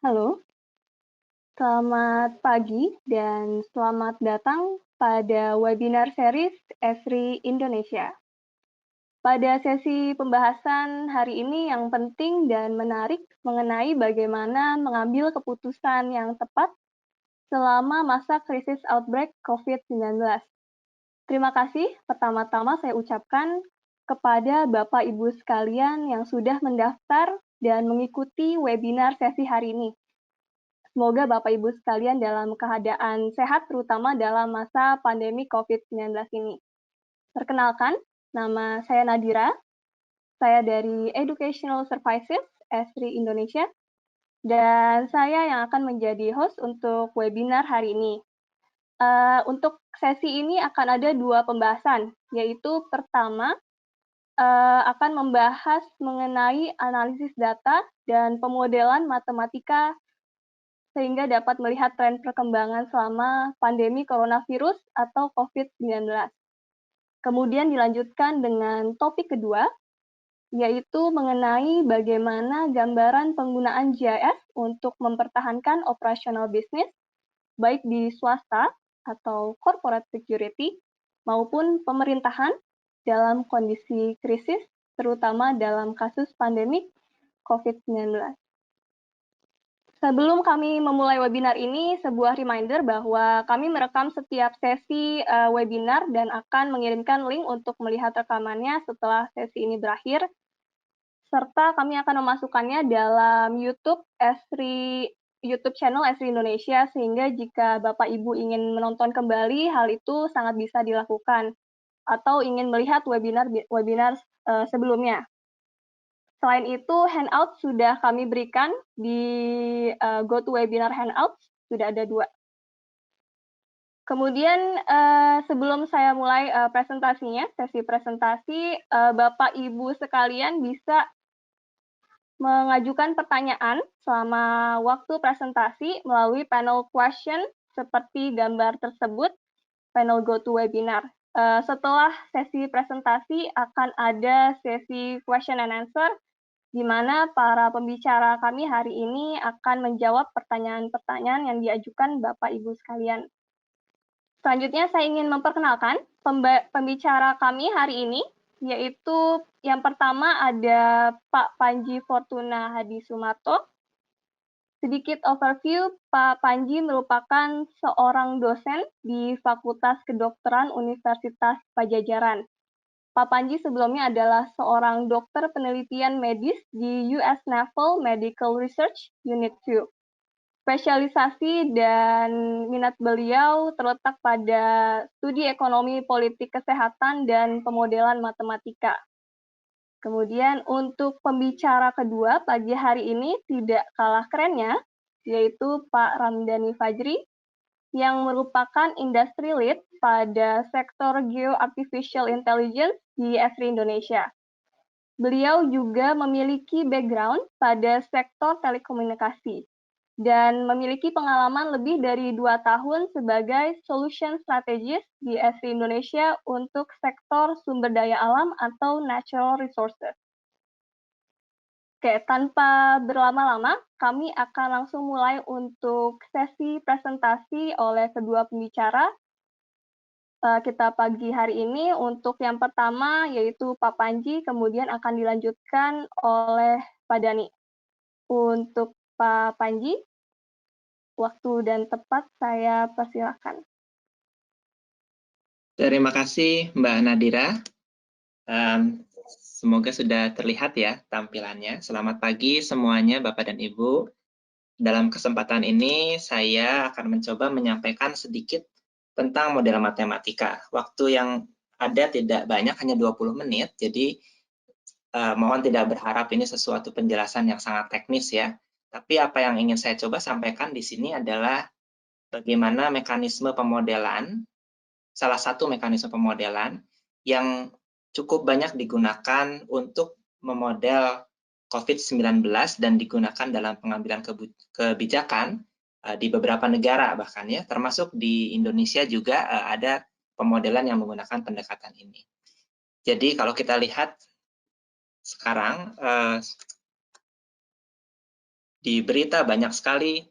Halo, selamat pagi dan selamat datang pada webinar series Esri Indonesia. Pada sesi pembahasan hari ini yang penting dan menarik mengenai bagaimana mengambil keputusan yang tepat selama masa krisis outbreak COVID-19. Terima kasih pertama-tama saya ucapkan kepada Bapak Ibu sekalian yang sudah mendaftar dan mengikuti webinar sesi hari ini. Semoga Bapak Ibu sekalian dalam keadaan sehat, terutama dalam masa pandemi COVID-19 ini. Perkenalkan, nama saya Nadira. Saya dari Educational Services Esri Indonesia. Dan saya yang akan menjadi host untuk webinar hari ini. Untuk sesi ini akan ada dua pembahasan, yaitu pertama akan membahas mengenai analisis data dan pemodelan matematika sehingga dapat melihat tren perkembangan selama pandemi coronavirus atau COVID-19. Kemudian dilanjutkan dengan topik kedua, yaitu mengenai bagaimana gambaran penggunaan GIS untuk mempertahankan operasional bisnis, baik di swasta atau corporate security, maupun pemerintahan dalam kondisi krisis, terutama dalam kasus pandemik COVID-19. Sebelum kami memulai webinar ini, sebuah reminder bahwa kami merekam setiap sesi webinar dan akan mengirimkan link untuk melihat rekamannya setelah sesi ini berakhir, serta kami akan memasukkannya dalam YouTube channel Esri Indonesia, sehingga jika Bapak Ibu ingin menonton kembali, hal itu sangat bisa dilakukan, atau ingin melihat webinar sebelumnya. Selain itu, handout sudah kami berikan di GoToWebinar Hangouts, sudah ada 2. Kemudian sebelum saya mulai presentasinya, sesi presentasi, Bapak Ibu sekalian bisa mengajukan pertanyaan selama waktu presentasi melalui panel question seperti gambar tersebut, panel GoToWebinar. Setelah sesi presentasi akan ada sesi question and answer, di mana para pembicara kami hari ini akan menjawab pertanyaan-pertanyaan yang diajukan Bapak Ibu sekalian. Selanjutnya saya ingin memperkenalkan pembicara kami hari ini, yaitu yang pertama ada Pak Panji Fortuna Hadi Sumarto. Sedikit overview, Pak Panji merupakan seorang dosen di Fakultas Kedokteran Universitas Pajajaran. Pak Panji sebelumnya adalah seorang dokter penelitian medis di US Naval Medical Research Unit 2. Spesialisasi dan minat beliau terletak pada studi ekonomi politik kesehatan dan pemodelan matematika. Kemudian untuk pembicara kedua pagi hari ini tidak kalah kerennya, yaitu Pak Ramdhani Fajri, yang merupakan industry lead pada sektor Geo-Artificial Intelligence di Esri Indonesia. Beliau juga memiliki background pada sektor telekomunikasi dan memiliki pengalaman lebih dari 2 tahun sebagai solution strategist di Esri Indonesia untuk sektor sumber daya alam atau natural resources. Oke, tanpa berlama-lama, kami akan langsung mulai untuk sesi presentasi oleh kedua pembicara kita pagi hari ini. Untuk yang pertama yaitu Pak Panji, kemudian akan dilanjutkan oleh Pak Dhani. Untuk Pak Panji, waktu dan tempat saya persilakan. Terima kasih Mbak Nadira. Semoga sudah terlihat ya tampilannya. Selamat pagi semuanya Bapak dan Ibu. Dalam kesempatan ini saya akan mencoba menyampaikan sedikit tentang model matematika. Waktu yang ada tidak banyak, hanya 20 menit, jadi mohon tidak berharap ini sesuatu penjelasan yang sangat teknis ya. Tapi apa yang ingin saya coba sampaikan di sini adalah bagaimana mekanisme pemodelan, salah satu mekanisme pemodelan yang cukup banyak digunakan untuk memodel COVID-19 dan digunakan dalam pengambilan kebijakan di beberapa negara bahkan ya, termasuk di Indonesia juga ada pemodelan yang menggunakan pendekatan ini. Jadi kalau kita lihat sekarang Di berita banyak sekali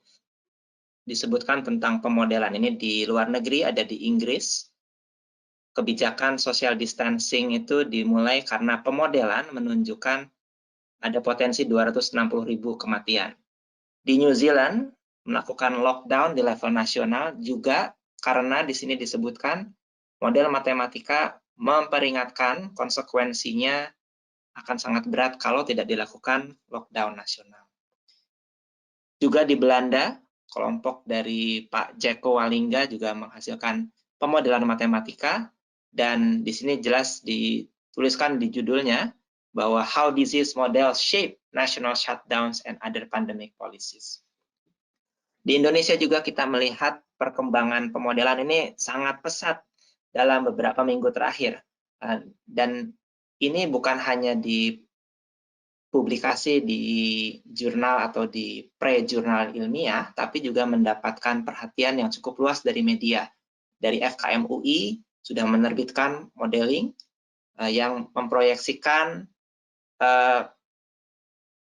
disebutkan tentang pemodelan ini di luar negeri, ada di Inggris. Kebijakan social distancing itu dimulai karena pemodelan menunjukkan ada potensi 260.000 kematian. Di New Zealand melakukan lockdown di level nasional juga karena di sini disebutkan model matematika memperingatkan konsekuensinya akan sangat berat kalau tidak dilakukan lockdown nasional. Juga di Belanda, kelompok dari Pak Jeko Wallinga juga menghasilkan pemodelan matematika, dan di sini jelas dituliskan di judulnya bahwa how disease models shape national shutdowns and other pandemic policies. Di Indonesia juga kita melihat perkembangan pemodelan ini sangat pesat dalam beberapa minggu terakhir. Dan ini bukan hanya di publikasi di jurnal atau di pre-jurnal ilmiah, tapi juga mendapatkan perhatian yang cukup luas dari media. Dari FKM UI sudah menerbitkan modeling yang memproyeksikan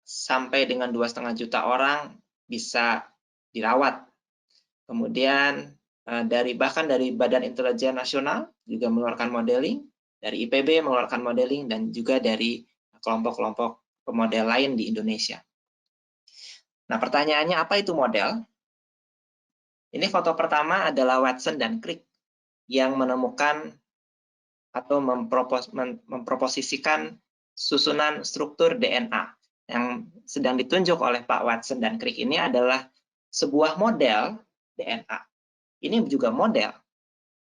sampai dengan 2,5 juta orang bisa dirawat. Kemudian bahkan dari Badan Intelijen Nasional juga mengeluarkan modeling, dari IPB mengeluarkan modeling, dan juga dari kelompok-kelompok pemodel lain di Indonesia. Nah, pertanyaannya apa itu model? Ini foto pertama adalah Watson dan Crick yang menemukan atau memproposisikan susunan struktur DNA. Yang sedang ditunjuk oleh Pak Watson dan Crick ini adalah sebuah model DNA. Ini juga model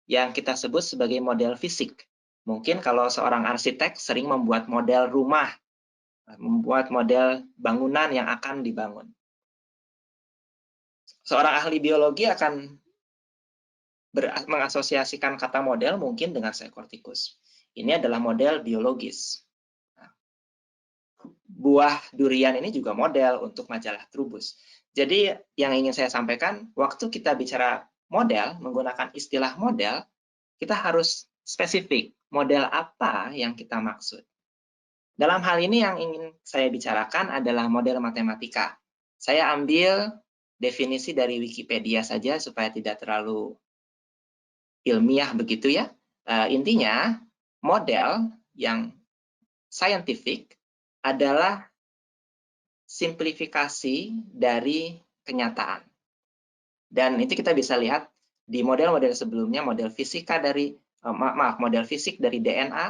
yang kita sebut sebagai model fisik. Mungkin kalau seorang arsitek sering membuat model rumah, membuat model bangunan yang akan dibangun. Seorang ahli biologi akan mengasosiasikan kata model mungkin dengan seekor tikus. Ini adalah model biologis. Buah durian ini juga model untuk majalah Trubus. Jadi yang ingin saya sampaikan, waktu kita bicara model, menggunakan istilah model, kita harus spesifik, model apa yang kita maksud. Dalam hal ini yang ingin saya bicarakan adalah model matematika. Saya ambil definisi dari Wikipedia saja supaya tidak terlalu ilmiah begitu ya. Intinya, model yang scientific adalah simplifikasi dari kenyataan. Dan itu kita bisa lihat di model-model sebelumnya, model fisik dari DNA,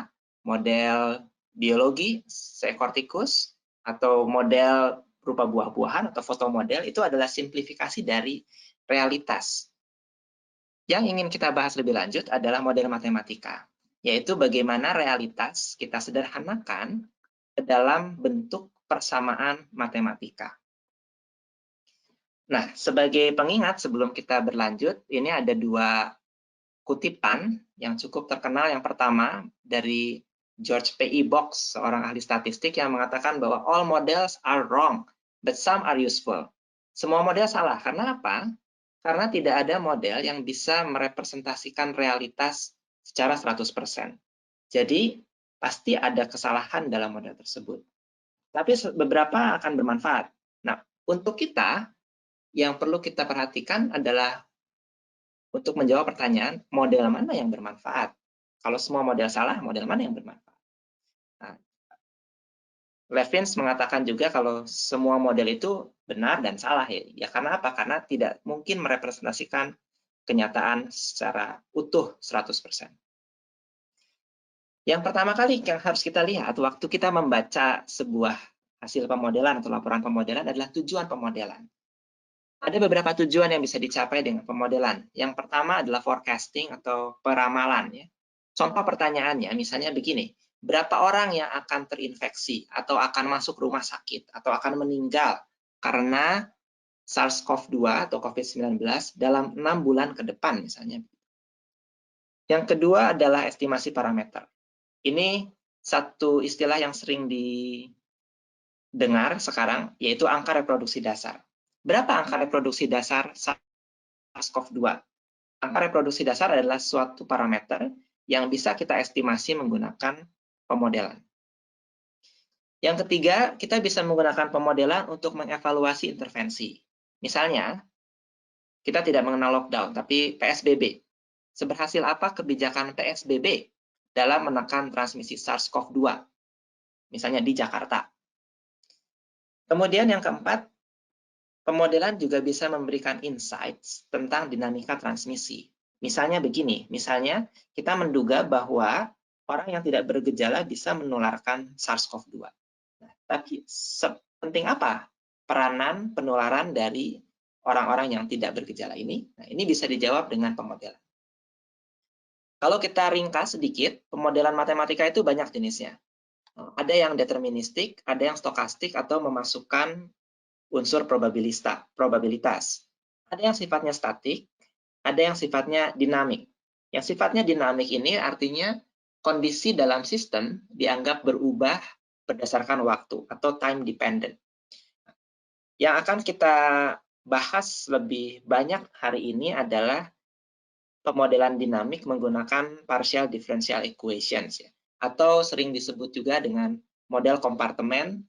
model biologi seekor tikus, atau model berupa buah-buahan atau fotomodel, itu adalah simplifikasi dari realitas. Yang ingin kita bahas lebih lanjut adalah model matematika, yaitu bagaimana realitas kita sederhanakan ke dalam bentuk persamaan matematika. Nah, sebagai pengingat sebelum kita berlanjut, ini ada dua kutipan yang cukup terkenal. Yang pertama dari George P.E. Box, seorang ahli statistik yang mengatakan bahwa all models are wrong, but some are useful. Semua model salah. Karena apa? Karena tidak ada model yang bisa merepresentasikan realitas secara 100%. Jadi, pasti ada kesalahan dalam model tersebut. Tapi beberapa akan bermanfaat. Nah, untuk kita, yang perlu kita perhatikan adalah untuk menjawab pertanyaan, model mana yang bermanfaat? Kalau semua model salah, model mana yang bermanfaat? Nah, Levins mengatakan juga kalau semua model itu benar dan salah. Ya karena apa? Karena tidak mungkin merepresentasikan kenyataan secara utuh 100%. Yang pertama kali yang harus kita lihat waktu kita membaca sebuah hasil pemodelan atau laporan pemodelan adalah tujuan pemodelan. Ada beberapa tujuan yang bisa dicapai dengan pemodelan. Yang pertama adalah forecasting atau peramalan. Ya. Contoh pertanyaannya misalnya begini, berapa orang yang akan terinfeksi atau akan masuk rumah sakit atau akan meninggal karena SARS-CoV-2 atau COVID-19 dalam 6 bulan ke depan misalnya. Yang kedua adalah estimasi parameter. Ini satu istilah yang sering didengar sekarang, yaitu angka reproduksi dasar. Berapa angka reproduksi dasar SARS-CoV-2? Angka reproduksi dasar adalah suatu parameter yang bisa kita estimasi menggunakan pemodelan. Yang ketiga, kita bisa menggunakan pemodelan untuk mengevaluasi intervensi. Misalnya, kita tidak mengenal lockdown, tapi PSBB. Seberhasil apa kebijakan PSBB dalam menekan transmisi SARS-CoV-2, misalnya di Jakarta. Kemudian yang keempat, pemodelan juga bisa memberikan insights tentang dinamika transmisi. Misalnya begini, misalnya kita menduga bahwa orang yang tidak bergejala bisa menularkan SARS-CoV-2. Nah, tapi sepenting apa peranan penularan dari orang-orang yang tidak bergejala ini? Nah, ini bisa dijawab dengan pemodelan. Kalau kita ringkas sedikit, pemodelan matematika itu banyak jenisnya. Ada yang deterministik, ada yang stokastik atau memasukkan unsur probabilitas. Ada yang sifatnya statik, ada yang sifatnya dinamik. Yang sifatnya dinamik ini artinya kondisi dalam sistem dianggap berubah berdasarkan waktu atau time dependent. Yang akan kita bahas lebih banyak hari ini adalah pemodelan dinamik menggunakan partial differential equations, ya, atau sering disebut juga dengan model kompartemen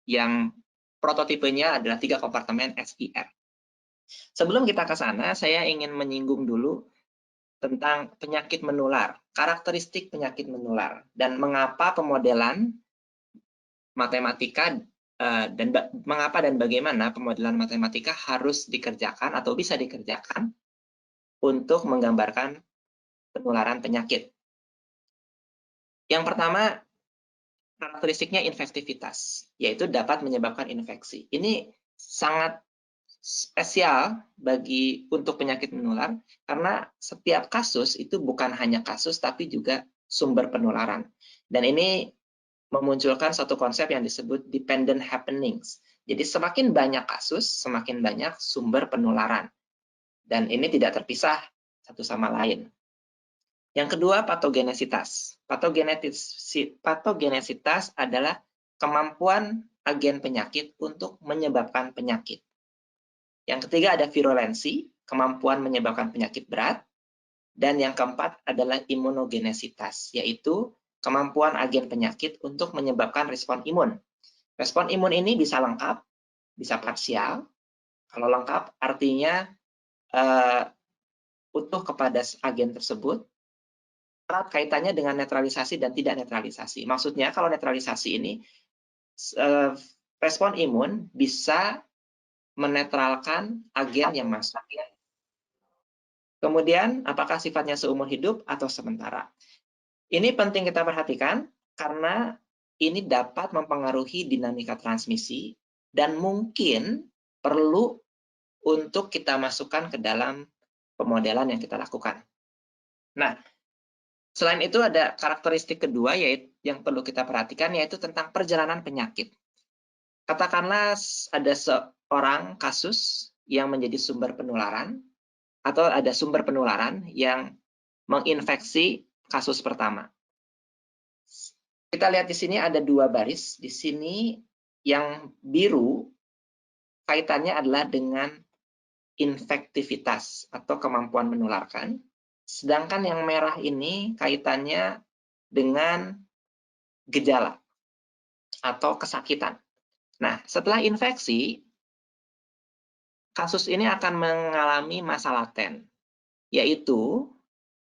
yang prototipenya adalah 3 kompartemen SIR. Sebelum kita ke sana, saya ingin menyinggung dulu tentang penyakit menular, karakteristik penyakit menular, dan mengapa pemodelan matematika dan mengapa dan bagaimana pemodelan matematika harus dikerjakan atau bisa dikerjakan untuk menggambarkan penularan penyakit. Yang pertama, karakteristiknya infektivitas, yaitu dapat menyebabkan infeksi. Ini sangat spesial untuk penyakit menular, karena setiap kasus itu bukan hanya kasus, tapi juga sumber penularan. Dan ini memunculkan satu konsep yang disebut dependent happenings. Jadi semakin banyak kasus, semakin banyak sumber penularan. Dan ini tidak terpisah satu sama lain. Yang kedua, patogenesitas. Patogenesitas adalah kemampuan agen penyakit untuk menyebabkan penyakit. Yang ketiga ada virulensi, kemampuan menyebabkan penyakit berat. Dan yang keempat adalah imunogenesitas, yaitu kemampuan agen penyakit untuk menyebabkan respon imun. Respon imun ini bisa lengkap, bisa parsial. Kalau lengkap artinya utuh kepada agen tersebut. Erat kaitannya dengan netralisasi dan tidak netralisasi. Maksudnya kalau netralisasi ini respon imun bisa menetralkan agen yang masuk. Kemudian apakah sifatnya seumur hidup atau sementara? Ini penting kita perhatikan karena ini dapat mempengaruhi dinamika transmisi dan mungkin perlu untuk kita masukkan ke dalam pemodelan yang kita lakukan. Nah, selain itu ada karakteristik kedua yaitu yang perlu kita perhatikan, yaitu tentang perjalanan penyakit. Katakanlah ada seorang kasus yang menjadi sumber penularan, atau ada sumber penularan yang menginfeksi kasus pertama. Kita lihat di sini ada 2 baris. Di sini yang biru kaitannya adalah dengan infektivitas atau kemampuan menularkan. Sedangkan yang merah ini kaitannya dengan gejala atau kesakitan. Nah, setelah infeksi, kasus ini akan mengalami masa laten, yaitu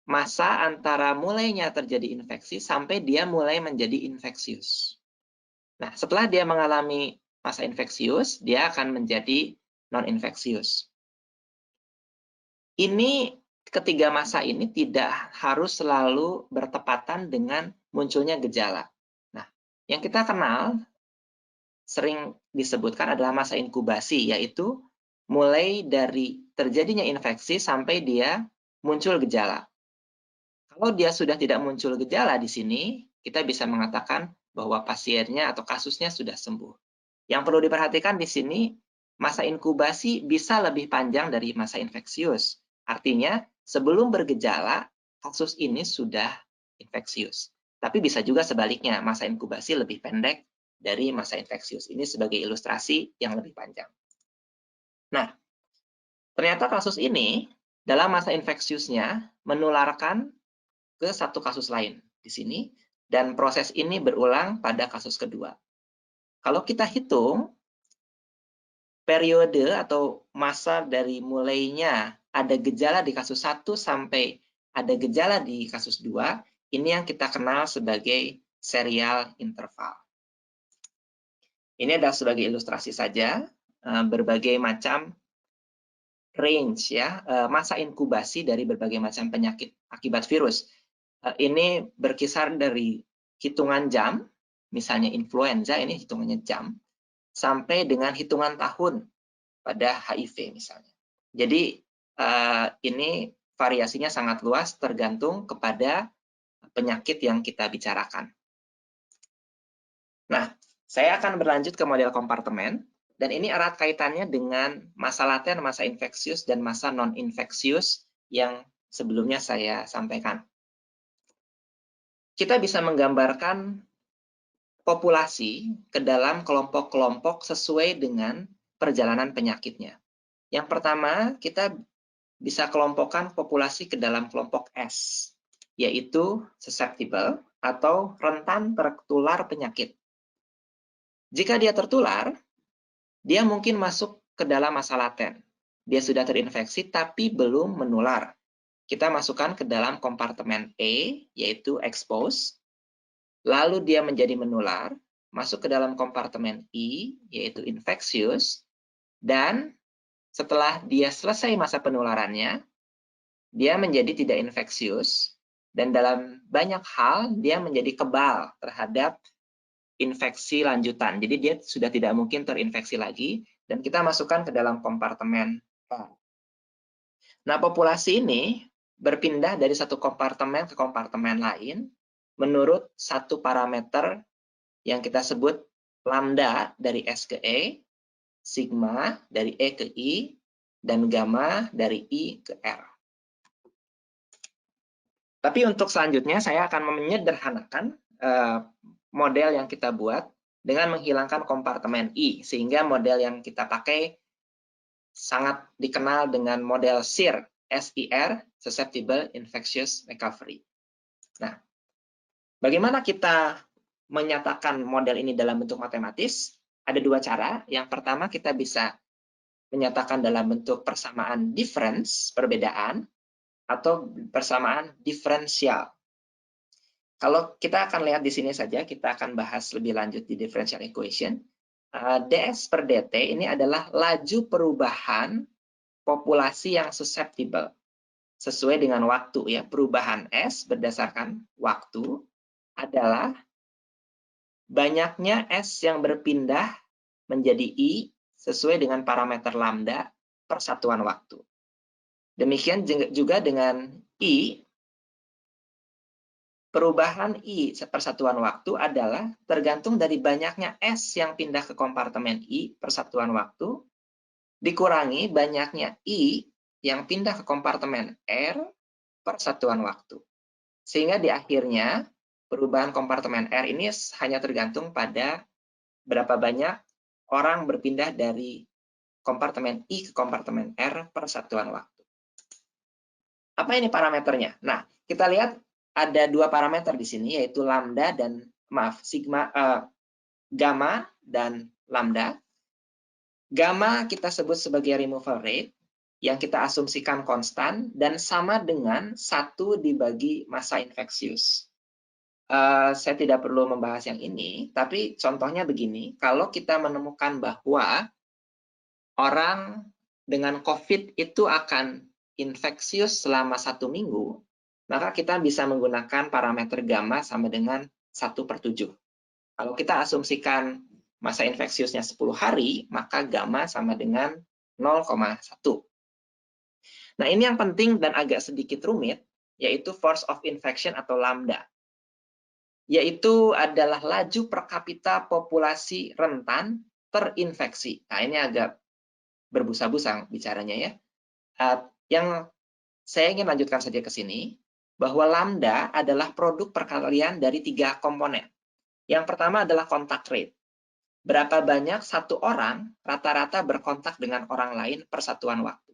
masa antara mulainya terjadi infeksi sampai dia mulai menjadi infeksius. Nah, setelah dia mengalami masa infeksius, dia akan menjadi non-infeksius. Ini ketiga masa ini tidak harus selalu bertepatan dengan munculnya gejala. Nah, yang kita kenal sering disebutkan adalah masa inkubasi, yaitu mulai dari terjadinya infeksi sampai dia muncul gejala. Kalau dia sudah tidak muncul gejala di sini, kita bisa mengatakan bahwa pasiennya atau kasusnya sudah sembuh. Yang perlu diperhatikan di sini, masa inkubasi bisa lebih panjang dari masa infeksius. Artinya, sebelum bergejala, kasus ini sudah infeksius. Tapi bisa juga sebaliknya, masa inkubasi lebih pendek dari masa infeksius. Ini sebagai ilustrasi yang lebih panjang. Nah, ternyata kasus ini, dalam masa infeksiusnya, menularkan ke satu kasus lain di sini, dan proses ini berulang pada kasus kedua. Kalau kita hitung periode atau masa dari mulainya ada gejala di kasus 1 sampai ada gejala di kasus 2, ini yang kita kenal sebagai serial interval. Ini adalah sebagai ilustrasi saja, berbagai macam range ya, masa inkubasi dari berbagai macam penyakit akibat virus. Ini berkisar dari hitungan jam, misalnya influenza ini hitungannya jam, sampai dengan hitungan tahun pada HIV misalnya. Jadi ini variasinya sangat luas tergantung kepada penyakit yang kita bicarakan. Nah, saya akan berlanjut ke model kompartemen, dan ini erat kaitannya dengan masa laten, masa infeksius, dan masa non-infeksius yang sebelumnya saya sampaikan. Kita bisa menggambarkan populasi ke dalam kelompok-kelompok sesuai dengan perjalanan penyakitnya. Yang pertama, kita bisa kelompokkan populasi ke dalam kelompok S, yaitu susceptible atau rentan tertular penyakit. Jika dia tertular, dia mungkin masuk ke dalam masa laten. Dia sudah terinfeksi tapi belum menular. Kita masukkan ke dalam kompartemen E, yaitu expose. Lalu dia menjadi menular, masuk ke dalam kompartemen I, yaitu infectious. Dan setelah dia selesai masa penularannya, dia menjadi tidak infeksius. Dan dalam banyak hal, dia menjadi kebal terhadap infeksi lanjutan. Jadi dia sudah tidak mungkin terinfeksi lagi, dan kita masukkan ke dalam kompartemen R. Nah, populasi ini berpindah dari satu kompartemen ke kompartemen lain menurut satu parameter yang kita sebut lambda dari S ke E, sigma dari E ke I, dan gamma dari I ke R. Tapi untuk selanjutnya saya akan menyederhanakan model yang kita buat dengan menghilangkan kompartemen I, sehingga model yang kita pakai sangat dikenal dengan model SIR, SIR, Susceptible Infectious Recovery. Nah, bagaimana kita menyatakan model ini dalam bentuk matematis? Ada dua cara. Yang pertama, kita bisa menyatakan dalam bentuk persamaan difference, perbedaan, atau persamaan diferensial. Kalau kita akan lihat di sini saja, kita akan bahas lebih lanjut di differential equation. ds per dt ini adalah laju perubahan populasi yang susceptible. Sesuai dengan waktu ya, perubahan S berdasarkan waktu adalah banyaknya S yang berpindah menjadi I sesuai dengan parameter lambda per satuan waktu. Demikian juga dengan I, perubahan I per satuan waktu adalah tergantung dari banyaknya S yang pindah ke kompartemen I per satuan waktu, dikurangi banyaknya I yang pindah ke kompartemen R per satuan waktu. Sehingga di akhirnya, perubahan kompartemen R ini hanya tergantung pada berapa banyak orang berpindah dari kompartemen I ke kompartemen R per satuan waktu. Apa ini parameternya? Nah, kita lihat ada dua parameter di sini, yaitu lambda dan sigma, gamma dan lambda. Gamma kita sebut sebagai removal rate, yang kita asumsikan konstan dan sama dengan 1 dibagi massa infeksius. Saya tidak perlu membahas yang ini, tapi contohnya begini, kalau kita menemukan bahwa orang dengan COVID itu akan infeksius selama 1 minggu, maka kita bisa menggunakan parameter gamma sama dengan 1/7. Kalau kita asumsikan masa infeksiusnya 10 hari, maka gamma sama dengan 0,1. Nah, ini yang penting dan agak sedikit rumit, yaitu force of infection atau lambda. Yaitu adalah laju per kapita populasi rentan terinfeksi. Nah, ini agak berbusa-busa bicaranya ya. Yang saya ingin lanjutkan saja ke sini, bahwa lambda adalah produk perkalian dari 3 komponen. Yang pertama adalah contact rate. Berapa banyak satu orang rata-rata berkontak dengan orang lain per satuan waktu.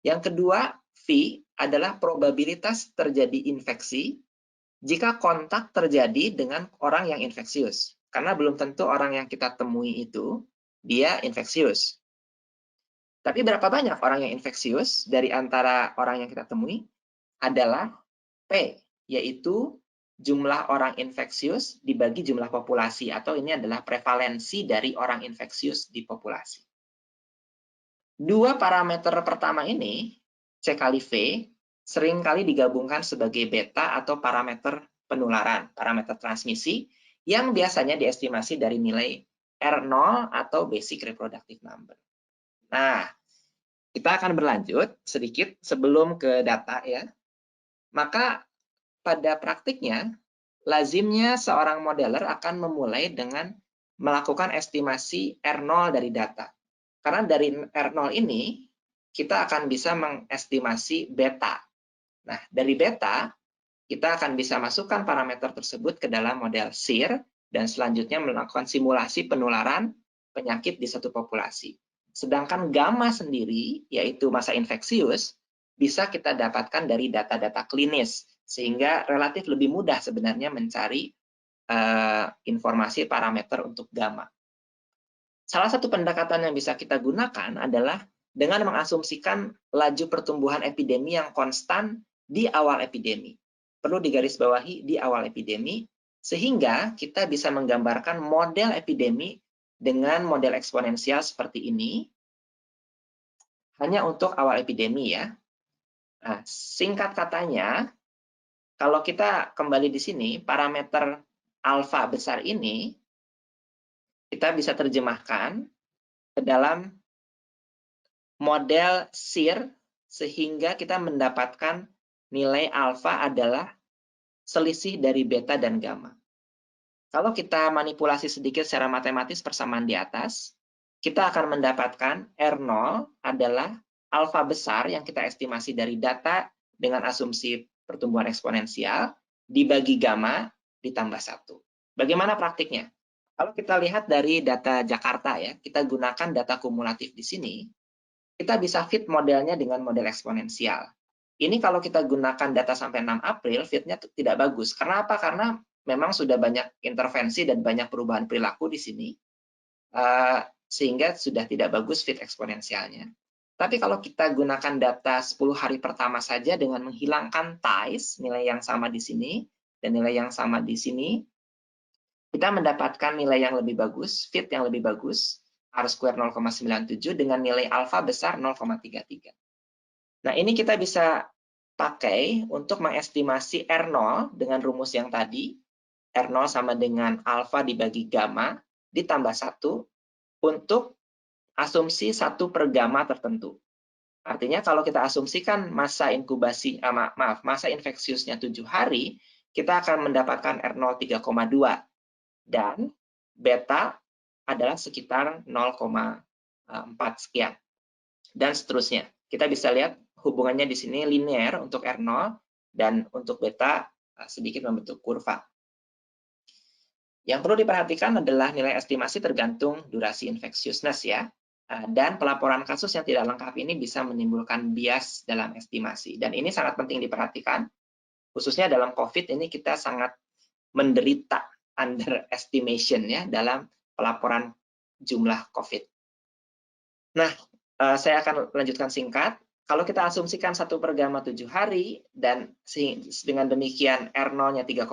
Yang kedua, V adalah probabilitas terjadi infeksi jika kontak terjadi dengan orang yang infeksius. karena belum tentu orang yang kita temui itu dia infeksius. Tapi berapa banyak orang yang infeksius dari antara orang yang kita temui adalah P, yaitu jumlah orang infeksius dibagi jumlah populasi, atau ini adalah prevalensi dari orang infeksius di populasi. Dua parameter pertama ini, C kali V, seringkali digabungkan sebagai beta atau parameter penularan, parameter transmisi, yang biasanya diestimasi dari nilai R0 atau basic reproductive number. Nah, kita akan berlanjut sedikit sebelum ke data ya. Maka pada praktiknya, lazimnya seorang modeler akan memulai dengan melakukan estimasi R0 dari data. Karena dari R0 ini, kita akan bisa mengestimasi beta. Nah, dari beta, kita akan bisa masukkan parameter tersebut ke dalam model SIR, dan selanjutnya melakukan simulasi penularan penyakit di satu populasi. Sedangkan gamma sendiri, yaitu masa infeksius, bisa kita dapatkan dari data-data klinis, sehingga relatif lebih mudah sebenarnya mencari informasi parameter untuk gamma. Salah satu pendekatan yang bisa kita gunakan adalah dengan mengasumsikan laju pertumbuhan epidemi yang konstan di awal epidemi. Perlu digarisbawahi di awal epidemi, sehingga kita bisa menggambarkan model epidemi dengan model eksponensial seperti ini, hanya untuk awal epidemi ya. Nah, singkat katanya, kalau kita kembali di sini, parameter alfa besar ini, kita bisa terjemahkan ke dalam model SIR, sehingga kita mendapatkan nilai alfa adalah selisih dari beta dan gamma. Kalau kita manipulasi sedikit secara matematis persamaan di atas, kita akan mendapatkan R0 adalah alfa besar yang kita estimasi dari data dengan asumsi pertumbuhan eksponensial dibagi gamma ditambah 1. Bagaimana praktiknya? Kalau kita lihat dari data Jakarta ya, kita gunakan data kumulatif di sini, kita bisa fit modelnya dengan model eksponensial. Ini kalau kita gunakan data sampai 6 April, fitnya tidak bagus. Karena apa? Karena memang sudah banyak intervensi dan banyak perubahan perilaku di sini, sehingga sudah tidak bagus fit eksponensialnya. Tapi kalau kita gunakan data 10 hari pertama saja dengan menghilangkan ties, nilai yang sama di sini, dan nilai yang sama di sini, kita mendapatkan nilai yang lebih bagus, fit yang lebih bagus, R-square 0,97 dengan nilai alfa besar 0,33. Nah, ini kita bisa pakai untuk mengestimasi R0 dengan rumus yang tadi. R0 sama dengan alfa dibagi gamma ditambah 1 untuk asumsi 1 per gamma tertentu. Artinya kalau kita asumsikan masa inkubasi, masa infeksiusnya 7 hari, kita akan mendapatkan R0 3,2 dan beta adalah sekitar 0,4 sekian dan seterusnya. Kita bisa lihat hubungannya di sini linear untuk R0 dan untuk beta sedikit membentuk kurva. Yang perlu diperhatikan adalah nilai estimasi tergantung durasi infectiousness ya. Dan pelaporan kasus yang tidak lengkap ini bisa menimbulkan bias dalam estimasi. Dan ini sangat penting diperhatikan. Khususnya dalam COVID ini kita sangat menderita underestimation ya dalam pelaporan jumlah COVID. Nah, saya akan lanjutkan singkat. Kalau kita asumsikan 1 per gamma 7 hari, dan dengan demikian R0-nya 3,2,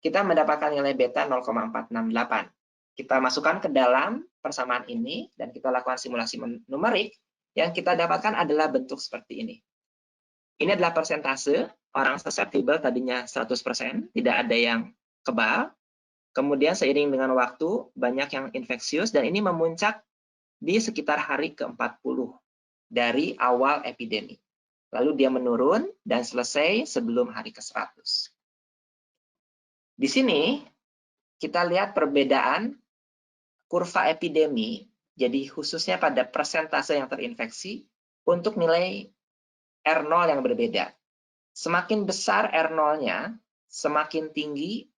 kita mendapatkan nilai beta 0,468. Kita masukkan ke dalam persamaan ini, dan kita lakukan simulasi numerik, yang kita dapatkan adalah bentuk seperti ini. Ini adalah persentase orang susceptible, tadinya 100%, tidak ada yang kebal. Kemudian seiring dengan waktu, banyak yang infeksius, dan ini memuncak di sekitar hari ke-40 dari awal epidemi. Lalu dia menurun dan selesai sebelum hari ke-100. Di sini kita lihat perbedaan kurva epidemi, jadi khususnya pada persentase yang terinfeksi, untuk nilai R0 yang berbeda. Semakin besar R0-nya, semakin tinggi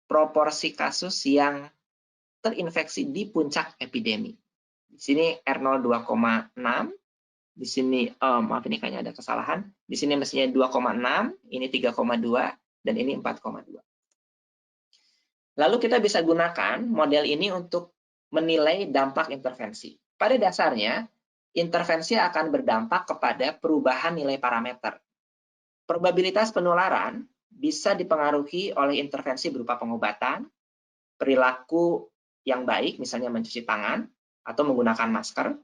proporsi kasus yang terinfeksi di puncak epidemi. Di sini R0 2,6, di sini maaf ini kayaknya ada kesalahan. Di sini mestinya 2,6, ini 3,2 dan ini 4,2. Lalu kita bisa gunakan model ini untuk menilai dampak intervensi. Pada dasarnya, intervensi akan berdampak kepada perubahan nilai parameter. Probabilitas penularan bisa dipengaruhi oleh intervensi berupa pengobatan, perilaku yang baik, misalnya mencuci tangan atau menggunakan masker.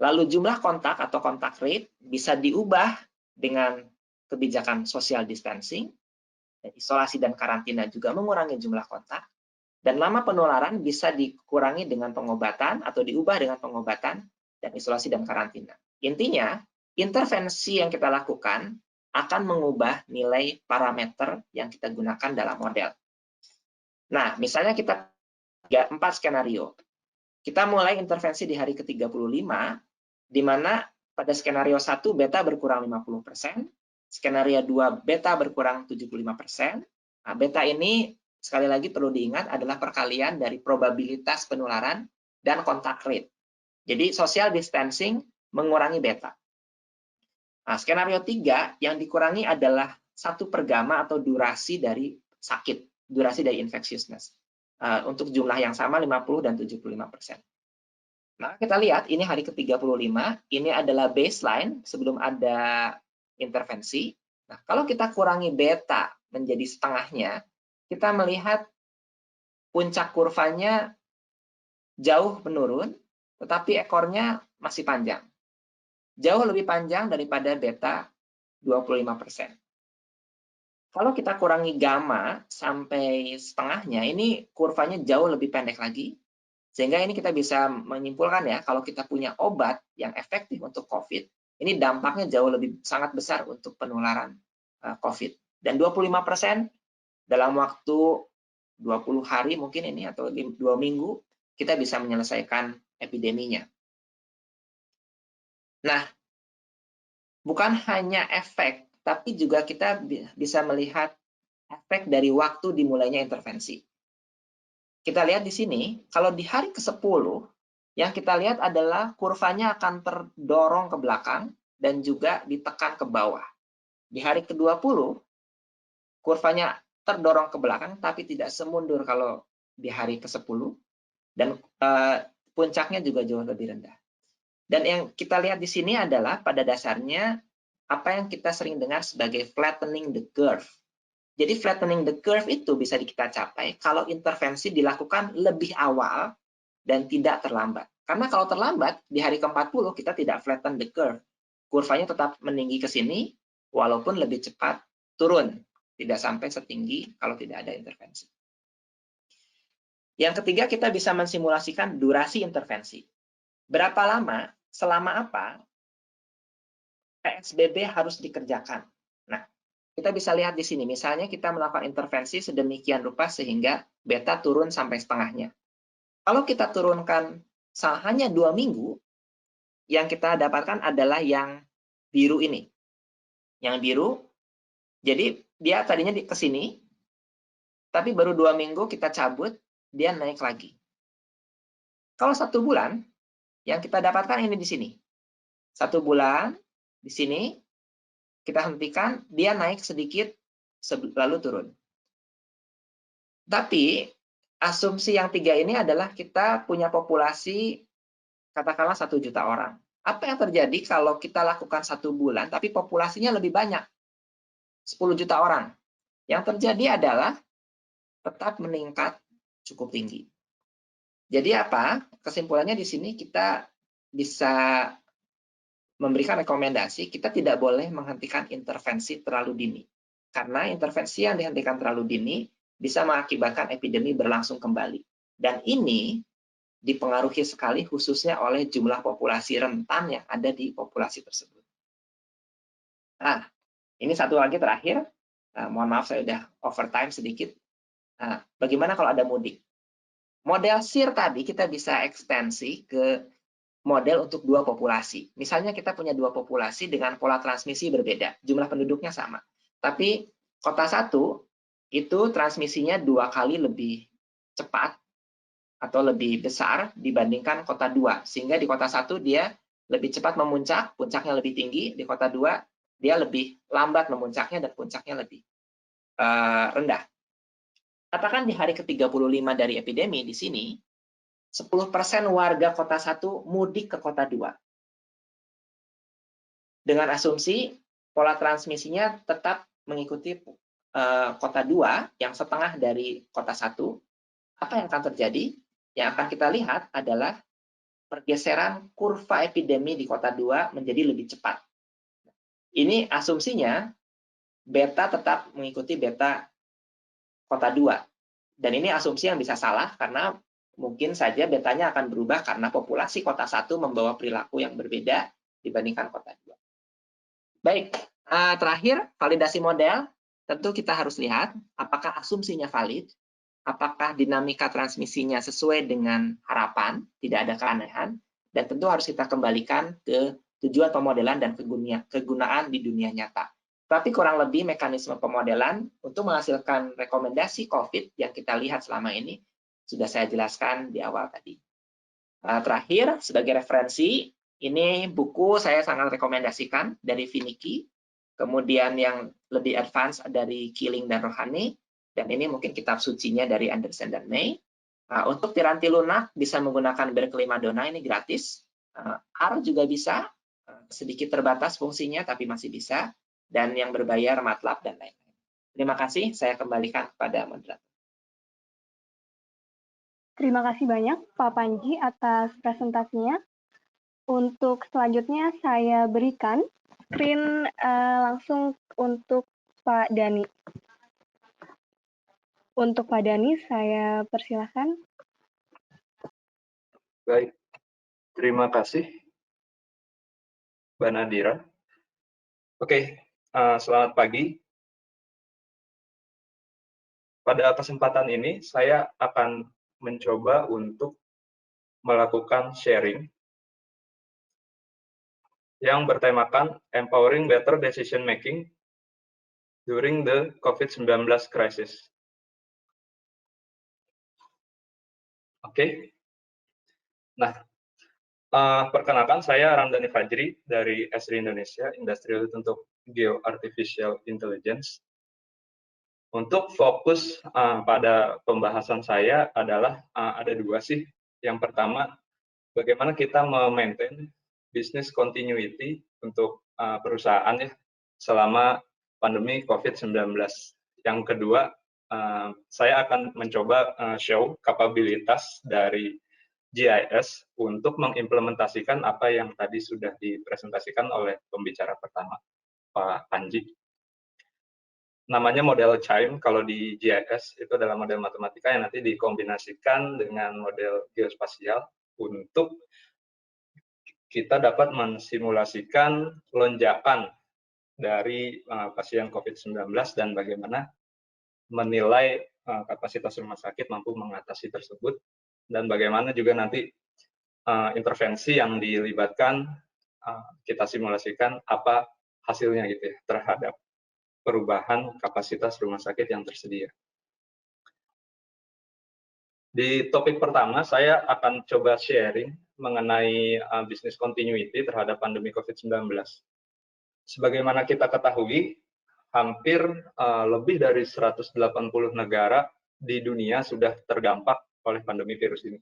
Lalu jumlah kontak atau kontak rate bisa diubah dengan kebijakan social distancing, isolasi dan karantina juga mengurangi jumlah kontak. Dan lama penularan bisa dikurangi dengan pengobatan atau diubah dengan pengobatan dan isolasi dan karantina. Intinya, intervensi yang kita lakukan akan mengubah nilai parameter yang kita gunakan dalam model. Nah, misalnya kita 4 skenario. Kita mulai intervensi di hari ke-35, di mana pada skenario 1 beta berkurang 50%, skenario 2 beta berkurang 75%. Nah, beta ini sekali lagi perlu diingat adalah perkalian dari probabilitas penularan dan kontak rate. Jadi social distancing mengurangi beta. Nah, skenario 3 yang dikurangi adalah 1 per gamma atau durasi dari sakit, durasi dari infectiousness. Untuk jumlah yang sama 50 dan 75%. Nah, kita lihat ini hari ke-35, ini adalah baseline sebelum ada intervensi. Nah, kalau kita kurangi beta menjadi setengahnya, kita melihat puncak kurvanya jauh menurun, tetapi ekornya masih panjang. Jauh lebih panjang daripada beta 25%. Kalau kita kurangi gamma sampai setengahnya, ini kurvanya jauh lebih pendek lagi. Sehingga ini kita bisa menyimpulkan ya, kalau kita punya obat yang efektif untuk COVID, ini dampaknya jauh lebih sangat besar untuk penularan COVID. Dan 25% dalam waktu 20 hari mungkin ini, atau 2 minggu, kita bisa menyelesaikan epideminya. Nah, bukan hanya efek, tapi juga kita bisa melihat efek dari waktu dimulainya intervensi. Kita lihat di sini, kalau di hari ke-10, yang kita lihat adalah kurvanya akan terdorong ke belakang dan juga ditekan ke bawah. Di hari ke-20, kurvanya terdorong ke belakang, tapi tidak semundur kalau di hari ke-10, dan puncaknya juga jauh lebih rendah. Dan yang kita lihat di sini adalah pada dasarnya apa yang kita sering dengar sebagai flattening the curve. Jadi flattening the curve itu bisa kita capai kalau intervensi dilakukan lebih awal dan tidak terlambat. Karena kalau terlambat, di hari ke-40 kita tidak flatten the curve. Kurvanya tetap meninggi ke sini, walaupun lebih cepat turun. Tidak sampai setinggi kalau tidak ada intervensi. Yang ketiga, kita bisa mensimulasikan durasi intervensi. Berapa lama, selama apa, PSBB harus dikerjakan. Nah, kita bisa lihat di sini, misalnya kita melakukan intervensi sedemikian rupa sehingga beta turun sampai setengahnya. Kalau kita turunkan hanya 2 minggu, yang kita dapatkan adalah yang biru ini. Yang biru, jadi dia tadinya ke sini, tapi baru 2 minggu kita cabut, dia naik lagi. Kalau 1 bulan, yang kita dapatkan ini di sini. 1 bulan, di sini, kita hentikan, dia naik sedikit, lalu turun. Tapi, asumsi yang 3 ini adalah kita punya populasi, katakanlah 1 juta orang. Apa yang terjadi kalau kita lakukan 1 bulan, tapi populasinya lebih banyak? 10 juta orang. Yang terjadi adalah tetap meningkat cukup tinggi. Jadi apa? Kesimpulannya di sini kita bisa memberikan rekomendasi, kita tidak boleh menghentikan intervensi terlalu dini. Karena intervensi yang dihentikan terlalu dini bisa mengakibatkan epidemi berlangsung kembali. Dan ini dipengaruhi sekali khususnya oleh jumlah populasi rentan yang ada di populasi tersebut. Nah, ini satu lagi terakhir. Mohon maaf saya udah overtime sedikit. Bagaimana kalau ada mudik? Model SIR tadi kita bisa ekstensi ke model untuk 2 populasi. Misalnya kita punya 2 populasi dengan pola transmisi berbeda, jumlah penduduknya sama. Tapi kota 1 itu transmisinya 2 kali lebih cepat atau lebih besar dibandingkan kota 2. Sehingga di kota 1 dia lebih cepat memuncak, puncaknya lebih tinggi. Di kota 2 dia lebih lambat memuncaknya dan puncaknya lebih rendah. Katakan di hari ke-35 dari epidemi di sini, 10% warga kota 1 mudik ke kota 2. Dengan asumsi pola transmisinya tetap mengikuti kota 2 yang setengah dari kota 1, apa yang akan terjadi? Yang akan kita lihat adalah pergeseran kurva epidemi di kota 2 menjadi lebih cepat. Ini asumsinya beta tetap mengikuti beta kota 2. Dan ini asumsi yang bisa salah karena mungkin saja betanya akan berubah karena populasi kota 1 membawa perilaku yang berbeda dibandingkan kota 2. Baik, terakhir validasi model. Tentu kita harus lihat apakah asumsinya valid, apakah dinamika transmisinya sesuai dengan harapan, tidak ada keanehan, dan tentu harus kita kembalikan ke tujuan pemodelan dan kegunaan di dunia nyata. Tapi kurang lebih mekanisme pemodelan untuk menghasilkan rekomendasi COVID yang kita lihat selama ini sudah saya jelaskan di awal tadi. Terakhir, sebagai referensi, ini buku saya sangat rekomendasikan dari Viniki, kemudian yang lebih advance dari Keeling dan Rohani, dan ini mungkin kitab sucinya dari Anderson dan May. Untuk Tiranti Lunak bisa menggunakan Berkeley Madonna, ini gratis. R juga bisa, sedikit terbatas fungsinya tapi masih bisa, dan yang berbayar MATLAB dan lain-lain. Terima kasih, saya kembalikan kepada moderator. Terima kasih banyak Pak Panji atas presentasinya. Untuk selanjutnya saya berikan screen langsung untuk Pak Dani. Untuk Pak Dani, saya persilahkan. Baik, terima kasih, Mbak Nadira. Oke, selamat pagi. Pada kesempatan ini, saya akan mencoba untuk melakukan sharing yang bertemakan Empowering Better Decision Making during the COVID-19 Crisis. Oke. Nah, perkenalkan saya Ramdhani Fajri dari Esri Indonesia, Industrial untuk Geo-Artificial Intelligence. Untuk fokus pada pembahasan saya adalah ada dua sih. Yang pertama, bagaimana kita memaintain business continuity untuk perusahaan ya selama pandemi COVID-19. Yang kedua, saya akan mencoba show kapabilitas dari GIS untuk mengimplementasikan apa yang tadi sudah dipresentasikan oleh pembicara pertama, Pak Panji. Namanya model CHIME, kalau di GIS itu adalah model matematika yang nanti dikombinasikan dengan model geospasial untuk kita dapat mensimulasikan lonjakan dari pasien COVID-19 dan bagaimana menilai kapasitas rumah sakit mampu mengatasi tersebut, dan bagaimana juga nanti intervensi yang dilibatkan kita simulasikan apa hasilnya gitu ya terhadap perubahan kapasitas rumah sakit yang tersedia. Di topik pertama, saya akan coba sharing mengenai business continuity terhadap pandemi COVID-19. Sebagaimana kita ketahui, hampir lebih dari 180 negara di dunia sudah terdampak oleh pandemi virus ini.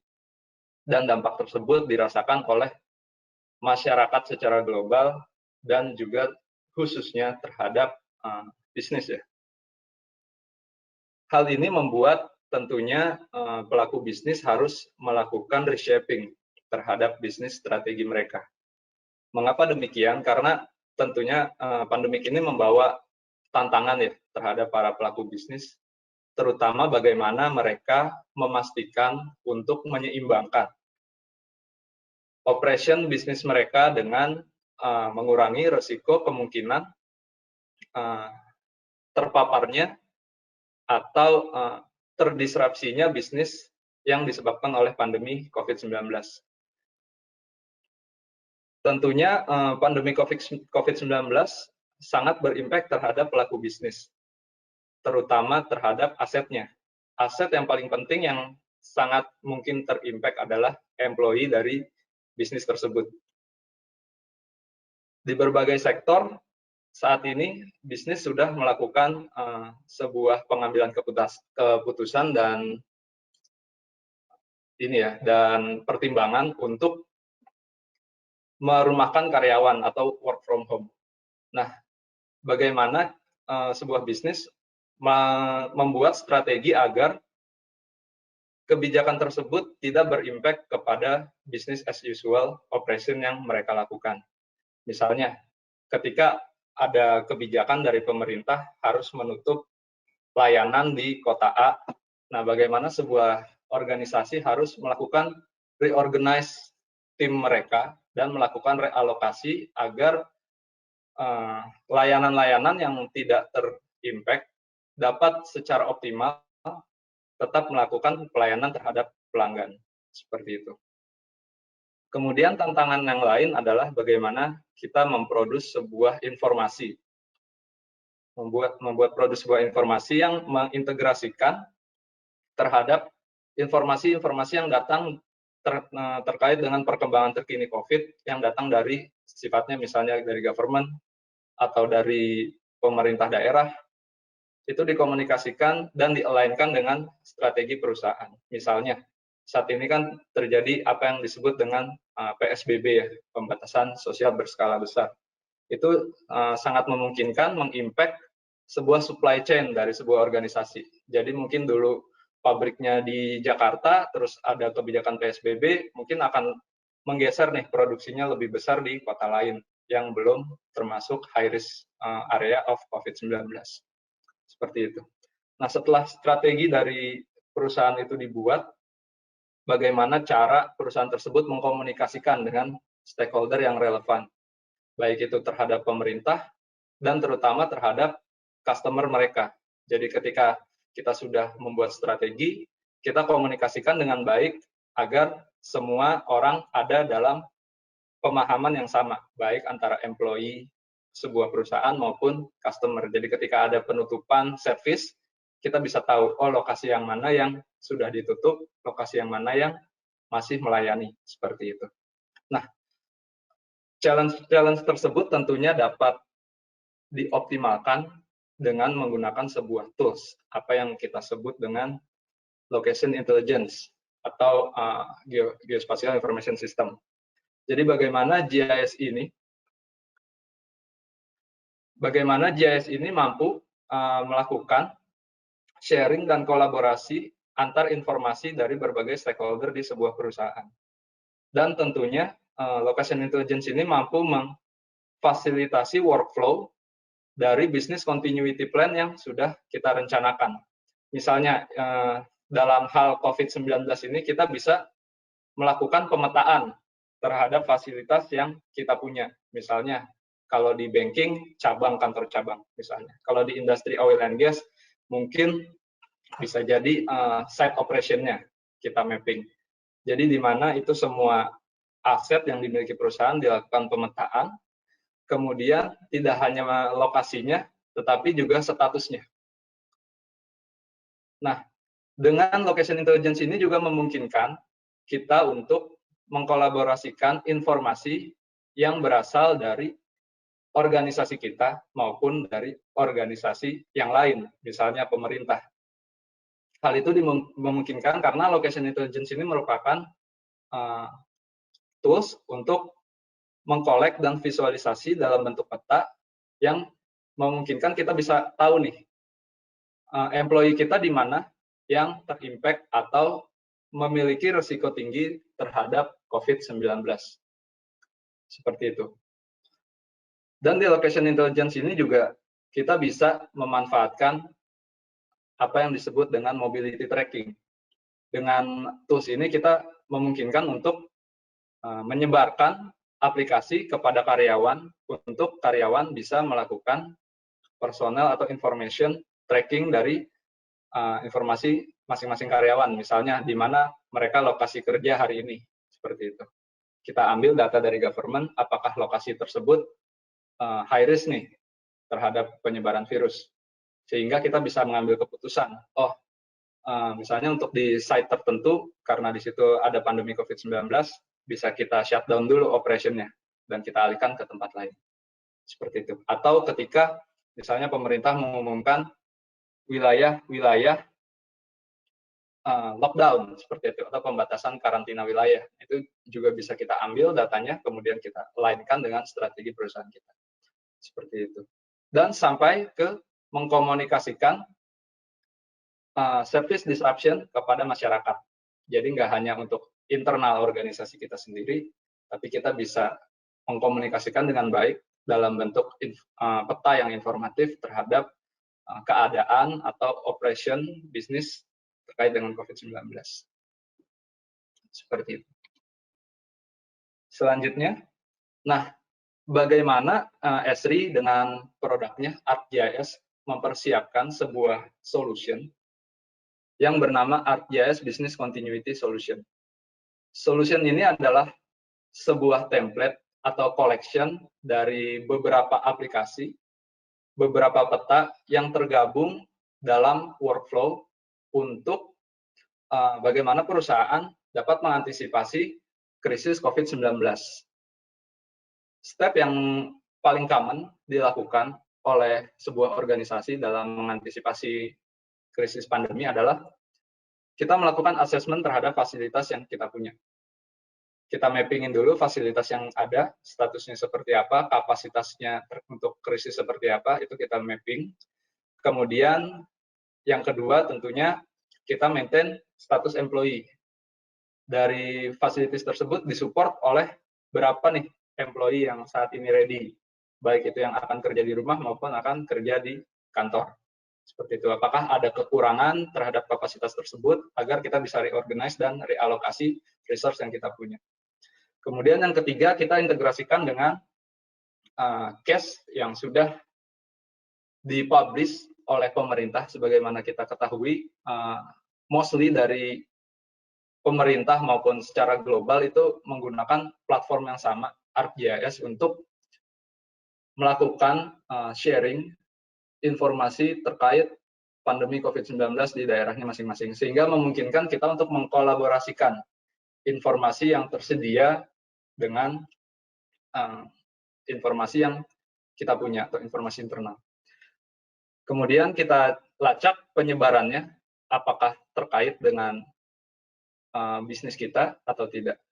Dan dampak tersebut dirasakan oleh masyarakat secara global dan juga khususnya terhadap bisnis ya. Hal ini membuat tentunya pelaku bisnis harus melakukan reshaping terhadap bisnis strategi mereka. Mengapa demikian? Karena tentunya pandemik ini membawa tantangan ya terhadap para pelaku bisnis, terutama bagaimana mereka memastikan untuk menyeimbangkan operation bisnis mereka dengan mengurangi risiko kemungkinan terpaparnya atau terdisrupsinya bisnis yang disebabkan oleh pandemi COVID-19. Tentunya pandemi COVID-19 sangat berimpact terhadap pelaku bisnis, terutama terhadap asetnya. Aset yang paling penting yang sangat mungkin terimpact adalah employee dari bisnis tersebut. Di berbagai sektor, saat ini bisnis sudah melakukan sebuah pengambilan keputusan dan dan pertimbangan untuk merumahkan karyawan atau work from home. Nah, bagaimana sebuah bisnis membuat strategi agar kebijakan tersebut tidak berimpact kepada business as usual operation yang mereka lakukan. Misalnya, ketika ada kebijakan dari pemerintah harus menutup layanan di kota A, nah bagaimana sebuah organisasi harus melakukan reorganize tim mereka dan melakukan realokasi agar layanan-layanan yang tidak terimpact dapat secara optimal tetap melakukan pelayanan terhadap pelanggan, seperti itu. Kemudian tantangan yang lain adalah bagaimana kita memproduksi sebuah informasi, membuat produk sebuah informasi yang mengintegrasikan terhadap informasi-informasi yang datang terkait dengan perkembangan terkini COVID yang datang dari sifatnya misalnya dari government atau dari pemerintah daerah, itu dikomunikasikan dan di-align-kan dengan strategi perusahaan. Misalnya, saat ini kan terjadi apa yang disebut dengan PSBB ya, pembatasan sosial berskala besar. Itu sangat memungkinkan mengimpact sebuah supply chain dari sebuah organisasi. Jadi mungkin dulu pabriknya di Jakarta, terus ada kebijakan PSBB, mungkin akan menggeser nih produksinya lebih besar di kota lain yang belum termasuk high risk area of COVID-19. Seperti itu. Nah, setelah strategi dari perusahaan itu dibuat, bagaimana cara perusahaan tersebut mengkomunikasikan dengan stakeholder yang relevan, baik itu terhadap pemerintah dan terutama terhadap customer mereka. Jadi ketika kita sudah membuat strategi, kita komunikasikan dengan baik agar semua orang ada dalam pemahaman yang sama, baik antara employee sebuah perusahaan maupun customer. Jadi ketika ada penutupan service, kita bisa tahu, oh lokasi yang mana yang sudah ditutup, lokasi yang mana yang masih melayani, seperti itu. Nah, challenge tersebut tentunya dapat dioptimalkan dengan menggunakan sebuah tools, apa yang kita sebut dengan location intelligence atau geospatial information system. Jadi bagaimana GIS ini mampu melakukan sharing dan kolaborasi antar informasi dari berbagai stakeholder di sebuah perusahaan. Dan tentunya location intelligence ini mampu memfasilitasi workflow dari business continuity plan yang sudah kita rencanakan. Misalnya dalam hal COVID-19 ini kita bisa melakukan pemetaan terhadap fasilitas yang kita punya. Misalnya kalau di banking, kantor cabang misalnya. Kalau di industri oil and gas, mungkin bisa jadi site operation-nya kita mapping. Jadi di mana itu semua aset yang dimiliki perusahaan dilakukan pemetaan, kemudian tidak hanya lokasinya, tetapi juga statusnya. Nah, dengan location intelligence ini juga memungkinkan kita untuk mengkolaborasikan informasi yang berasal dari organisasi kita maupun dari organisasi yang lain, misalnya pemerintah. Hal itu dimungkinkan karena location intelligence ini merupakan tools untuk mengkolek dan visualisasi dalam bentuk peta yang memungkinkan kita bisa tahu nih employee kita di mana yang terimpact atau memiliki risiko tinggi terhadap COVID-19. Seperti itu. Dan di location intelligence ini juga kita bisa memanfaatkan apa yang disebut dengan mobility tracking. Dengan tools ini kita memungkinkan untuk menyebarkan aplikasi kepada karyawan untuk karyawan bisa melakukan personal atau information tracking dari informasi masing-masing karyawan, misalnya di mana mereka lokasi kerja hari ini, seperti itu. Kita ambil data dari government, apakah lokasi tersebut high risk nih terhadap penyebaran virus, sehingga kita bisa mengambil keputusan, misalnya untuk di site tertentu, karena di situ ada pandemi COVID-19, bisa kita shutdown dulu operation-nya, dan kita alihkan ke tempat lain. seperti itu. Atau ketika misalnya pemerintah mengumumkan wilayah-wilayah lockdown seperti itu, atau pembatasan karantina wilayah, itu juga bisa kita ambil datanya, kemudian kita lainkan dengan strategi perusahaan kita, seperti itu. Dan sampai ke mengkomunikasikan service disruption kepada masyarakat. Jadi nggak hanya untuk internal organisasi kita sendiri, tapi kita bisa mengkomunikasikan dengan baik dalam bentuk peta yang informatif terhadap keadaan atau operation bisnis terkait dengan COVID-19. Seperti itu. Selanjutnya, nah, bagaimana Esri dengan produknya ArcGIS mempersiapkan sebuah solution yang bernama ArcGIS Business Continuity Solution. Solution ini adalah sebuah template atau collection dari beberapa aplikasi, beberapa peta yang tergabung dalam workflow untuk bagaimana perusahaan dapat mengantisipasi krisis COVID-19. Step yang paling common dilakukan oleh sebuah organisasi dalam mengantisipasi krisis pandemi adalah kita melakukan assessment terhadap fasilitas yang kita punya. Kita mappingin dulu fasilitas yang ada, statusnya seperti apa, kapasitasnya untuk krisis seperti apa, itu kita mapping. Kemudian yang kedua tentunya kita maintain status employee. Dari fasilitas tersebut disupport oleh berapa nih employee yang saat ini ready, baik itu yang akan kerja di rumah maupun akan kerja di kantor. Seperti itu, apakah ada kekurangan terhadap kapasitas tersebut agar kita bisa reorganize dan realokasi resource yang kita punya. Kemudian yang ketiga, kita integrasikan dengan case yang sudah dipublish oleh pemerintah. Sebagaimana kita ketahui, mostly dari pemerintah maupun secara global itu menggunakan platform yang sama, ArcGIS, untuk melakukan sharing informasi terkait pandemi COVID-19 di daerahnya masing-masing, sehingga memungkinkan kita untuk mengkolaborasikan informasi yang tersedia dengan informasi yang kita punya atau informasi internal. Kemudian kita lacak penyebarannya, apakah terkait dengan bisnis kita atau tidak.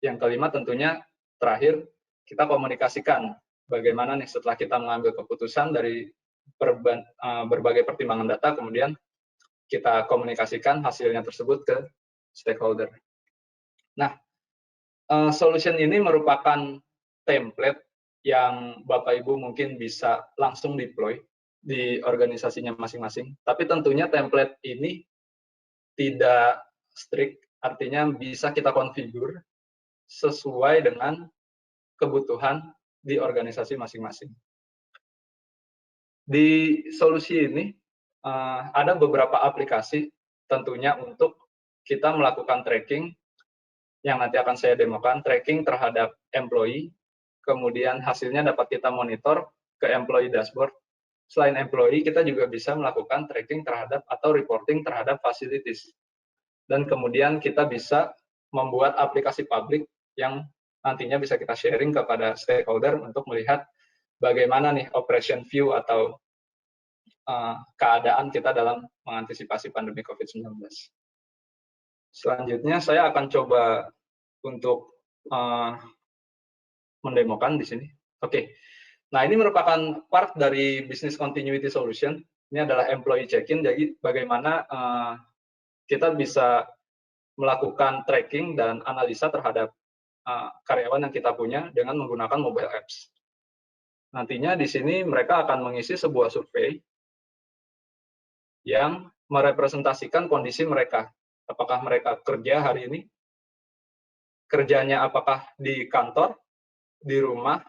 Yang kelima tentunya terakhir, kita komunikasikan bagaimana nih setelah kita mengambil keputusan dari berbagai pertimbangan data, kemudian kita komunikasikan hasilnya tersebut ke stakeholder. Nah, solution ini merupakan template yang Bapak Ibu mungkin bisa langsung deploy di organisasinya masing-masing. Tapi tentunya template ini tidak strict, artinya bisa kita configure sesuai dengan kebutuhan di organisasi masing-masing. Di solusi ini ada beberapa aplikasi tentunya untuk kita melakukan tracking yang nanti akan saya demokan, tracking terhadap employee, kemudian hasilnya dapat kita monitor ke employee dashboard. Selain employee, kita juga bisa melakukan tracking terhadap atau reporting terhadap facilities. Dan kemudian kita bisa membuat aplikasi publik yang nantinya bisa kita sharing kepada stakeholder untuk melihat bagaimana nih operation view atau keadaan kita dalam mengantisipasi pandemi COVID-19. Selanjutnya saya akan coba untuk mendemokan di sini. Oke. Nah, ini merupakan part dari business continuity solution. Ini adalah employee check-in, jadi bagaimana kita bisa melakukan tracking dan analisa terhadap karyawan yang kita punya dengan menggunakan mobile apps. Nantinya di sini mereka akan mengisi sebuah survei yang merepresentasikan kondisi mereka. Apakah mereka kerja hari ini? Kerjanya apakah di kantor, di rumah,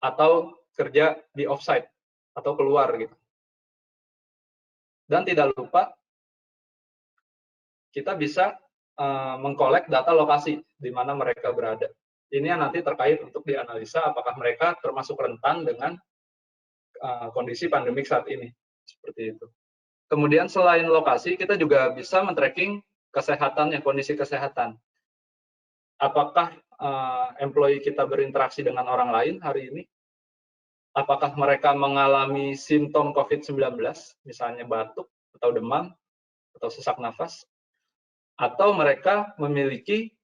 atau kerja di offsite, atau keluar gitu. Dan tidak lupa, kita bisa mengkolek data lokasi di mana mereka berada. Ini yang nanti terkait untuk dianalisa apakah mereka termasuk rentan dengan kondisi pandemik saat ini. Seperti itu. Kemudian selain lokasi, kita juga bisa men-tracking kesehatannya, kondisi kesehatan. Apakah employee kita berinteraksi dengan orang lain hari ini? apakah mereka mengalami simptom COVID-19, misalnya batuk atau demam atau sesak nafas, atau mereka memiliki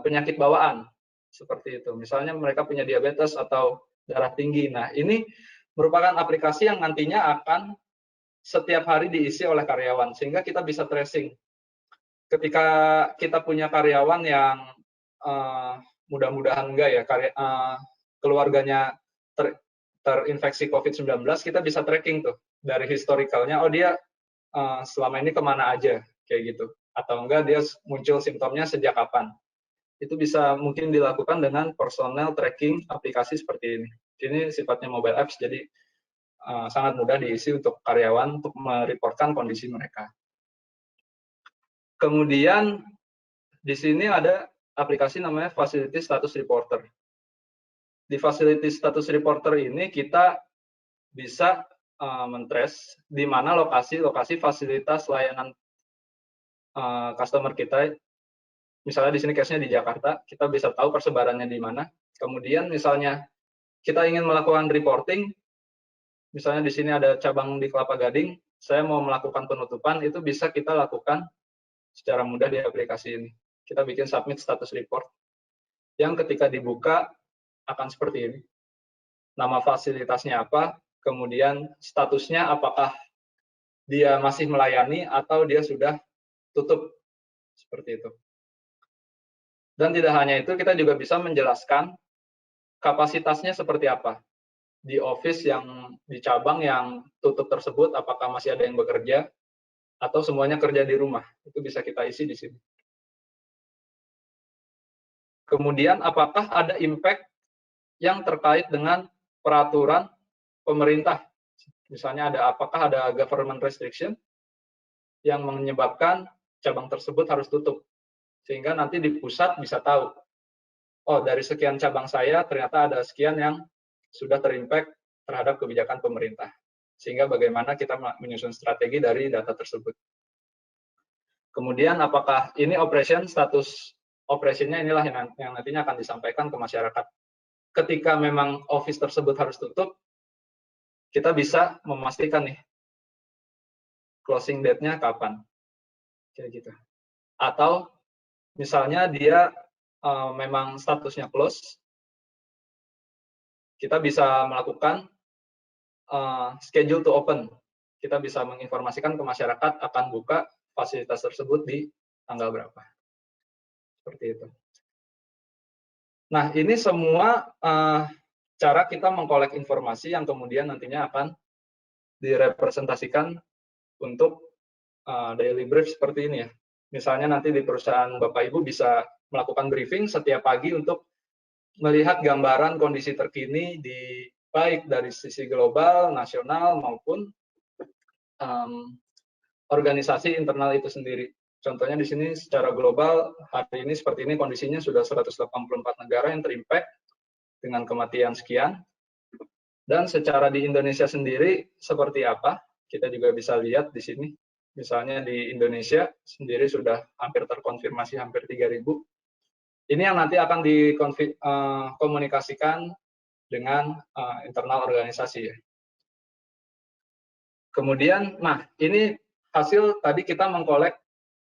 penyakit bawaan seperti itu. Misalnya mereka punya diabetes atau darah tinggi. Nah, ini merupakan aplikasi yang nantinya akan setiap hari diisi oleh karyawan, sehingga kita bisa tracing. Ketika kita punya karyawan yang mudah-mudahan enggak ya, keluarganya terinfeksi COVID-19, kita bisa tracking tuh dari historicalnya, oh dia selama ini kemana aja, kayak gitu. Atau enggak dia muncul simptomnya sejak kapan. Itu bisa mungkin dilakukan dengan personal tracking aplikasi seperti ini. Ini sifatnya mobile apps, jadi sangat mudah diisi untuk karyawan untuk mereportkan kondisi mereka. Kemudian di sini ada aplikasi namanya Facility Status Reporter. Di Facility Status Reporter ini kita bisa men-trace di mana lokasi-lokasi fasilitas layanan customer kita. Misalnya di sini case-nya di Jakarta, kita bisa tahu persebarannya di mana. Kemudian misalnya kita ingin melakukan reporting, misalnya di sini ada cabang di Kelapa Gading, saya mau melakukan penutupan, itu bisa kita lakukan secara mudah di aplikasi ini. Kita bikin submit status report, yang ketika dibuka akan seperti ini. Nama fasilitasnya apa, kemudian statusnya apakah dia masih melayani atau dia sudah tutup, seperti itu. Dan tidak hanya itu, kita juga bisa menjelaskan kapasitasnya seperti apa. Di office yang, di cabang yang tutup tersebut, apakah masih ada yang bekerja, atau semuanya kerja di rumah. Itu bisa kita isi di sini. Kemudian, apakah ada impact yang terkait dengan peraturan pemerintah? Misalnya, apakah ada government restriction yang menyebabkan cabang tersebut harus tutup? Sehingga nanti di pusat bisa tahu, oh dari sekian cabang saya ternyata ada sekian yang sudah terimpact terhadap kebijakan pemerintah. Sehingga bagaimana kita menyusun strategi dari data tersebut. Kemudian apakah ini status operasinya inilah yang nantinya akan disampaikan ke masyarakat. Ketika memang office tersebut harus tutup, kita bisa memastikan nih closing date-nya kapan. Kayak gitu. Atau misalnya dia memang statusnya close, kita bisa melakukan schedule to open. Kita bisa menginformasikan ke masyarakat akan buka fasilitas tersebut di tanggal berapa. Seperti itu. Nah, ini semua cara kita mengkolek informasi yang kemudian nantinya akan direpresentasikan untuk daily brief seperti ini ya. Misalnya nanti di perusahaan Bapak Ibu bisa melakukan briefing setiap pagi untuk melihat gambaran kondisi terkini baik dari sisi global, nasional, maupun organisasi internal itu sendiri. Contohnya di sini secara global, hari ini seperti ini kondisinya sudah 184 negara yang terimpact dengan kematian sekian. Dan secara di Indonesia sendiri seperti apa, kita juga bisa lihat di sini. Misalnya di Indonesia sendiri sudah hampir terkonfirmasi hampir 3.000. Ini yang nanti akan dikomunikasikan dengan internal organisasi ya. Kemudian, nah ini hasil tadi kita mengkolek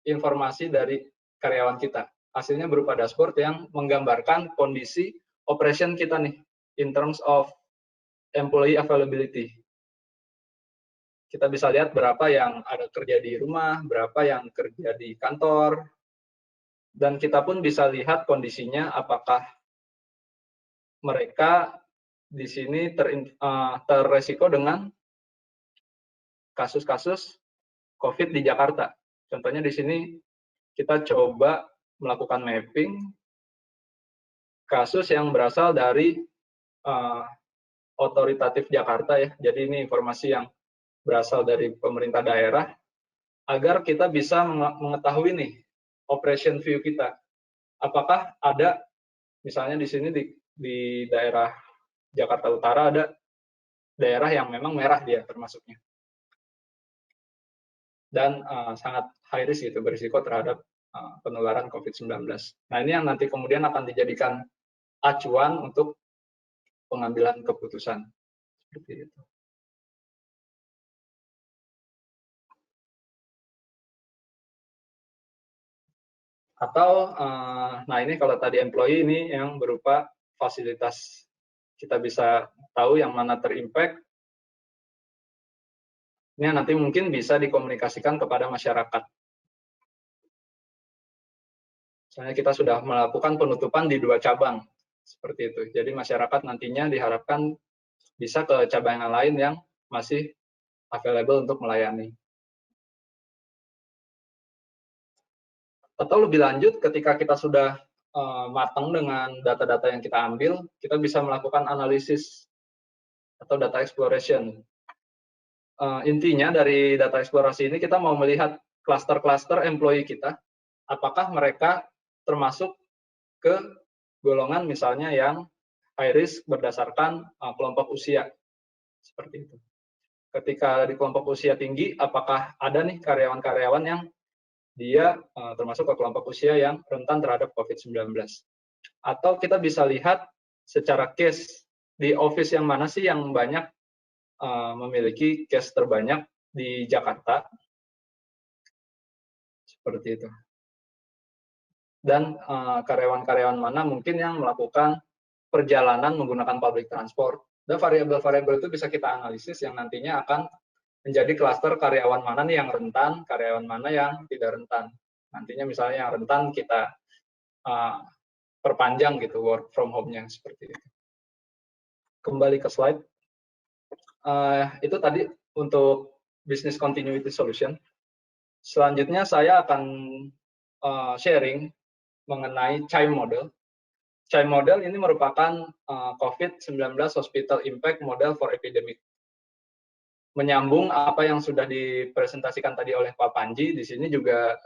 informasi dari karyawan kita. Hasilnya berupa dashboard yang menggambarkan kondisi operation kita nih, in terms of employee availability. Kita bisa lihat berapa yang ada kerja di rumah, berapa yang kerja di kantor, dan kita pun bisa lihat kondisinya apakah mereka di sini terresiko dengan kasus-kasus COVID di Jakarta. Contohnya di sini kita coba melakukan mapping kasus yang berasal dari otoritatif Jakarta ya. Jadi ini informasi yang berasal dari pemerintah daerah, agar kita bisa mengetahui nih operation view kita. Apakah ada, misalnya di sini di daerah Jakarta Utara ada daerah yang memang merah dia termasuknya. Dan sangat high risk gitu, berisiko terhadap penularan COVID-19. Nah ini yang nanti kemudian akan dijadikan acuan untuk pengambilan keputusan. Seperti itu. Atau, nah ini kalau tadi employee ini yang berupa fasilitas. Kita bisa tahu yang mana terimpact. Ini nanti mungkin bisa dikomunikasikan kepada masyarakat. Misalnya kita sudah melakukan penutupan di 2 cabang, seperti itu. Jadi masyarakat nantinya diharapkan bisa ke cabang yang lain yang masih available untuk melayani. Atau lebih lanjut, ketika kita sudah matang dengan data-data yang kita ambil, kita bisa melakukan analisis atau data exploration. Intinya dari data eksplorasi ini kita mau melihat klaster-klaster employee kita, apakah mereka termasuk ke golongan misalnya yang high risk berdasarkan kelompok usia, seperti itu. Ketika di kelompok usia tinggi, apakah ada nih karyawan-karyawan yang dia termasuk ke kelompok usia yang rentan terhadap COVID-19. Atau kita bisa lihat secara case, di office yang mana sih yang banyak memiliki case terbanyak di Jakarta, seperti itu. Dan karyawan-karyawan mana mungkin yang melakukan perjalanan menggunakan public transport. Dan variabel-variabel itu bisa kita analisis yang nantinya akan menjadi klaster karyawan mana nih yang rentan, karyawan mana yang tidak rentan. Nantinya misalnya yang rentan kita perpanjang gitu work from home-nya, seperti itu. Kembali ke slide. Itu tadi untuk business continuity solution. Selanjutnya saya akan sharing mengenai CHIME model. CHIME model ini merupakan COVID-19 Hospital Impact Model for Epidemic. Menyambung apa yang sudah dipresentasikan tadi oleh Pak Panji, di sini juga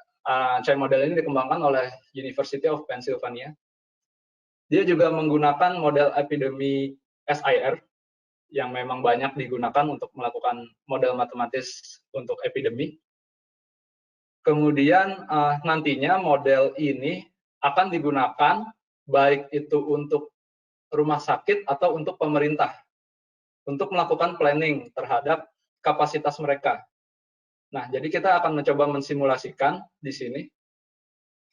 CHIME model ini dikembangkan oleh University of Pennsylvania. Dia juga menggunakan model epidemi SIR, yang memang banyak digunakan untuk melakukan model matematis untuk epidemi. Kemudian nantinya model ini akan digunakan baik itu untuk rumah sakit atau untuk pemerintah untuk melakukan planning terhadap kapasitas mereka. Nah, jadi kita akan mencoba mensimulasikan di sini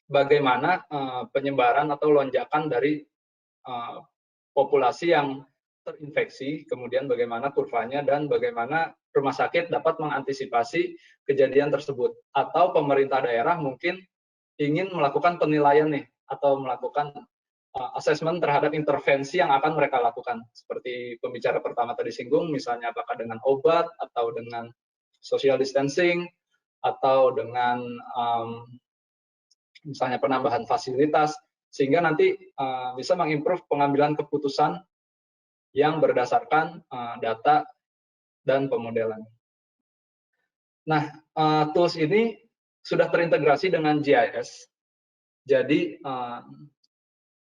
bagaimana penyebaran atau lonjakan dari populasi yang terinfeksi, kemudian bagaimana kurvanya dan bagaimana rumah sakit dapat mengantisipasi kejadian tersebut. Atau pemerintah daerah mungkin ingin melakukan penilaian nih, atau melakukan assessment terhadap intervensi yang akan mereka lakukan. Seperti pembicara pertama tadi singgung, misalnya apakah dengan obat, atau dengan social distancing, atau dengan misalnya penambahan fasilitas, sehingga nanti bisa mengimprove pengambilan keputusan yang berdasarkan data dan pemodelan. Nah, tools ini sudah terintegrasi dengan GIS. Jadi,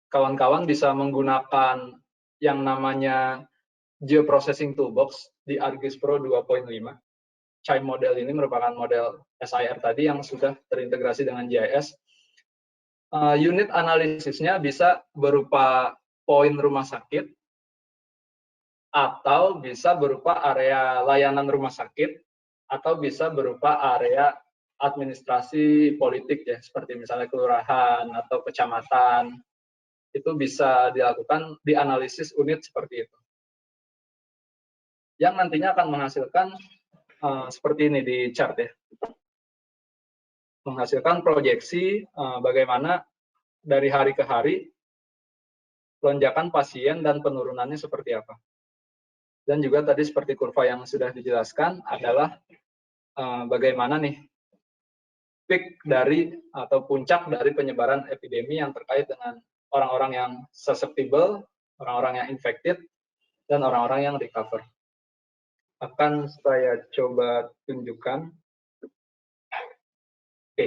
kawan-kawan bisa menggunakan yang namanya Geoprocessing Toolbox di ArcGIS Pro 2.5. CHIME model ini merupakan model SIR tadi yang sudah terintegrasi dengan GIS. Unit analisisnya bisa berupa poin rumah sakit, atau bisa berupa area layanan rumah sakit, atau bisa berupa area administrasi politik ya, seperti misalnya kelurahan atau kecamatan. Itu bisa dilakukan di analisis unit seperti itu. Yang nantinya akan menghasilkan seperti ini di chart ya. Menghasilkan proyeksi bagaimana dari hari ke hari lonjakan pasien dan penurunannya seperti apa. Dan juga tadi seperti kurva yang sudah dijelaskan adalah bagaimana nih peak dari atau puncak dari penyebaran epidemi yang terkait dengan orang-orang yang susceptible, orang-orang yang infected, dan orang-orang yang recover. Akan saya coba tunjukkan. Oke.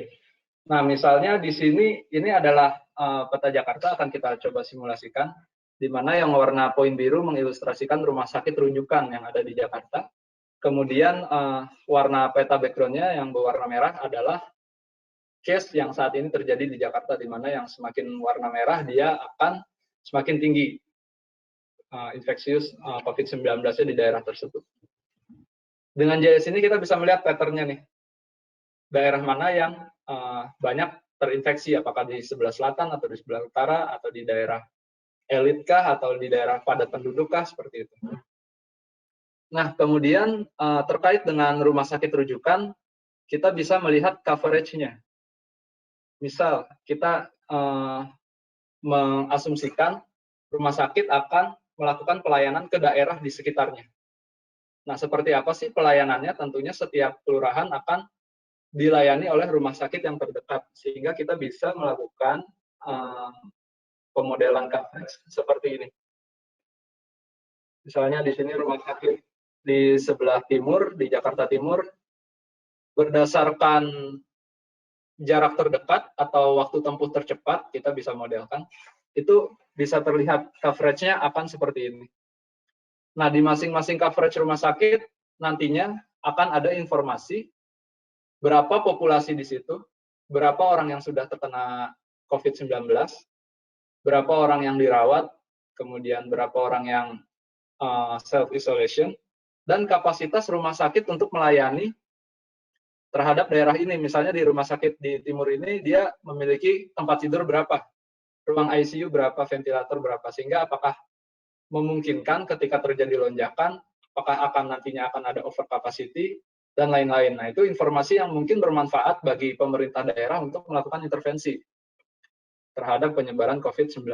Nah, misalnya di sini ini adalah peta Jakarta, akan kita coba simulasikan, di mana yang warna poin biru mengilustrasikan rumah sakit rujukan yang ada di Jakarta. Kemudian warna peta background-nya yang berwarna merah adalah case yang saat ini terjadi di Jakarta, di mana yang semakin warna merah dia akan semakin tinggi infeksius COVID-19-nya di daerah tersebut. Dengan JS ini kita bisa melihat pattern-nya nih. Daerah mana yang banyak terinfeksi, apakah di sebelah selatan atau di sebelah utara, atau di daerah elit kah, atau di daerah padat penduduk kah, seperti itu. Nah, kemudian terkait dengan rumah sakit rujukan, kita bisa melihat coverage-nya. Misal, kita mengasumsikan rumah sakit akan melakukan pelayanan ke daerah di sekitarnya. Nah, seperti apa sih pelayanannya? Tentunya setiap kelurahan akan dilayani oleh rumah sakit yang terdekat, sehingga kita bisa melakukan pemodelan coverage seperti ini. Misalnya di sini rumah sakit di sebelah timur, di Jakarta Timur, berdasarkan jarak terdekat atau waktu tempuh tercepat, kita bisa modelkan, itu bisa terlihat coverage-nya akan seperti ini. Nah, di masing-masing coverage rumah sakit, nantinya akan ada informasi berapa populasi di situ, berapa orang yang sudah terkena COVID-19, berapa orang yang dirawat, kemudian berapa orang yang self-isolation, dan kapasitas rumah sakit untuk melayani terhadap daerah ini. Misalnya di rumah sakit di timur ini, dia memiliki tempat tidur berapa, ruang ICU berapa, ventilator berapa, sehingga apakah memungkinkan ketika terjadi lonjakan, apakah nantinya akan ada over capacity, dan lain-lain. Nah, itu informasi yang mungkin bermanfaat bagi pemerintah daerah untuk melakukan intervensi terhadap penyebaran COVID-19.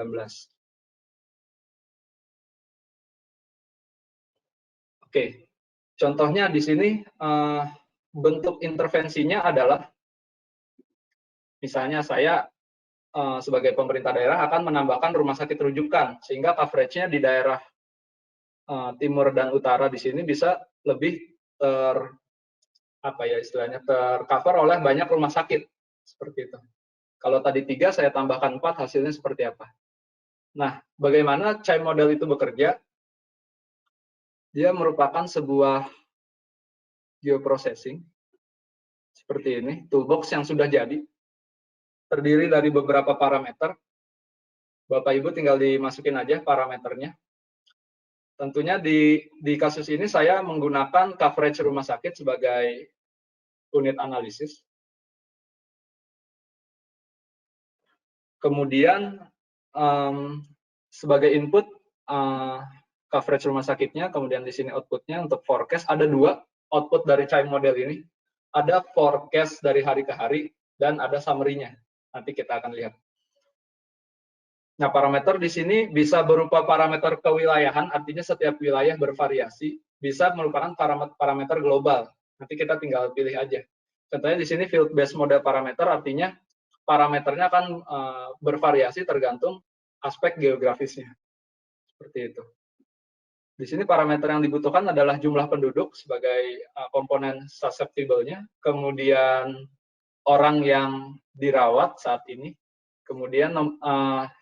Oke, contohnya di sini bentuk intervensinya adalah, misalnya saya sebagai pemerintah daerah akan menambahkan rumah sakit rujukan, sehingga coverage-nya di daerah timur dan utara di sini bisa lebih tercover oleh banyak rumah sakit, seperti itu. Kalau tadi 3, saya tambahkan 4, hasilnya seperti apa? Nah, bagaimana CHAIM model itu bekerja? Dia merupakan sebuah geoprocessing, seperti ini, toolbox yang sudah jadi, terdiri dari beberapa parameter. Bapak Ibu tinggal dimasukin aja parameternya. Tentunya di kasus ini saya menggunakan coverage rumah sakit sebagai unit analisis. Kemudian sebagai input coverage rumah sakitnya, kemudian di sini outputnya untuk forecast. Ada 2 output dari CHAIM model ini. Ada forecast dari hari ke hari, dan ada summary-nya. Nanti kita akan lihat. Nah, parameter di sini bisa berupa parameter kewilayahan, artinya setiap wilayah bervariasi, bisa merupakan parameter global. Nanti kita tinggal pilih aja. Contohnya di sini field based model parameter, artinya parameternya akan bervariasi tergantung aspek geografisnya. Seperti itu. Di sini parameter yang dibutuhkan adalah jumlah penduduk sebagai komponen susceptible-nya, kemudian orang yang dirawat saat ini, kemudian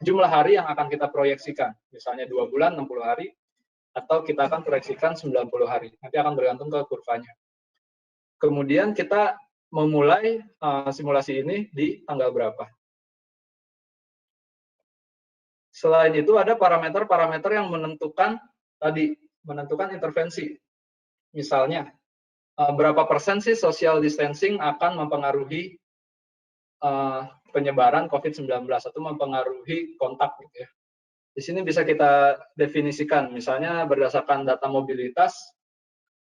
jumlah hari yang akan kita proyeksikan, misalnya 2 bulan, 60 hari, atau kita akan proyeksikan 90 hari. Nanti akan bergantung ke kurvanya. Kemudian kita memulai simulasi ini di tanggal berapa. Selain itu ada parameter-parameter yang menentukan intervensi. Misalnya, berapa persen sih social distancing akan mempengaruhi penyebaran COVID-19 atau mempengaruhi kontak gitu ya. Di sini bisa kita definisikan, misalnya berdasarkan data mobilitas,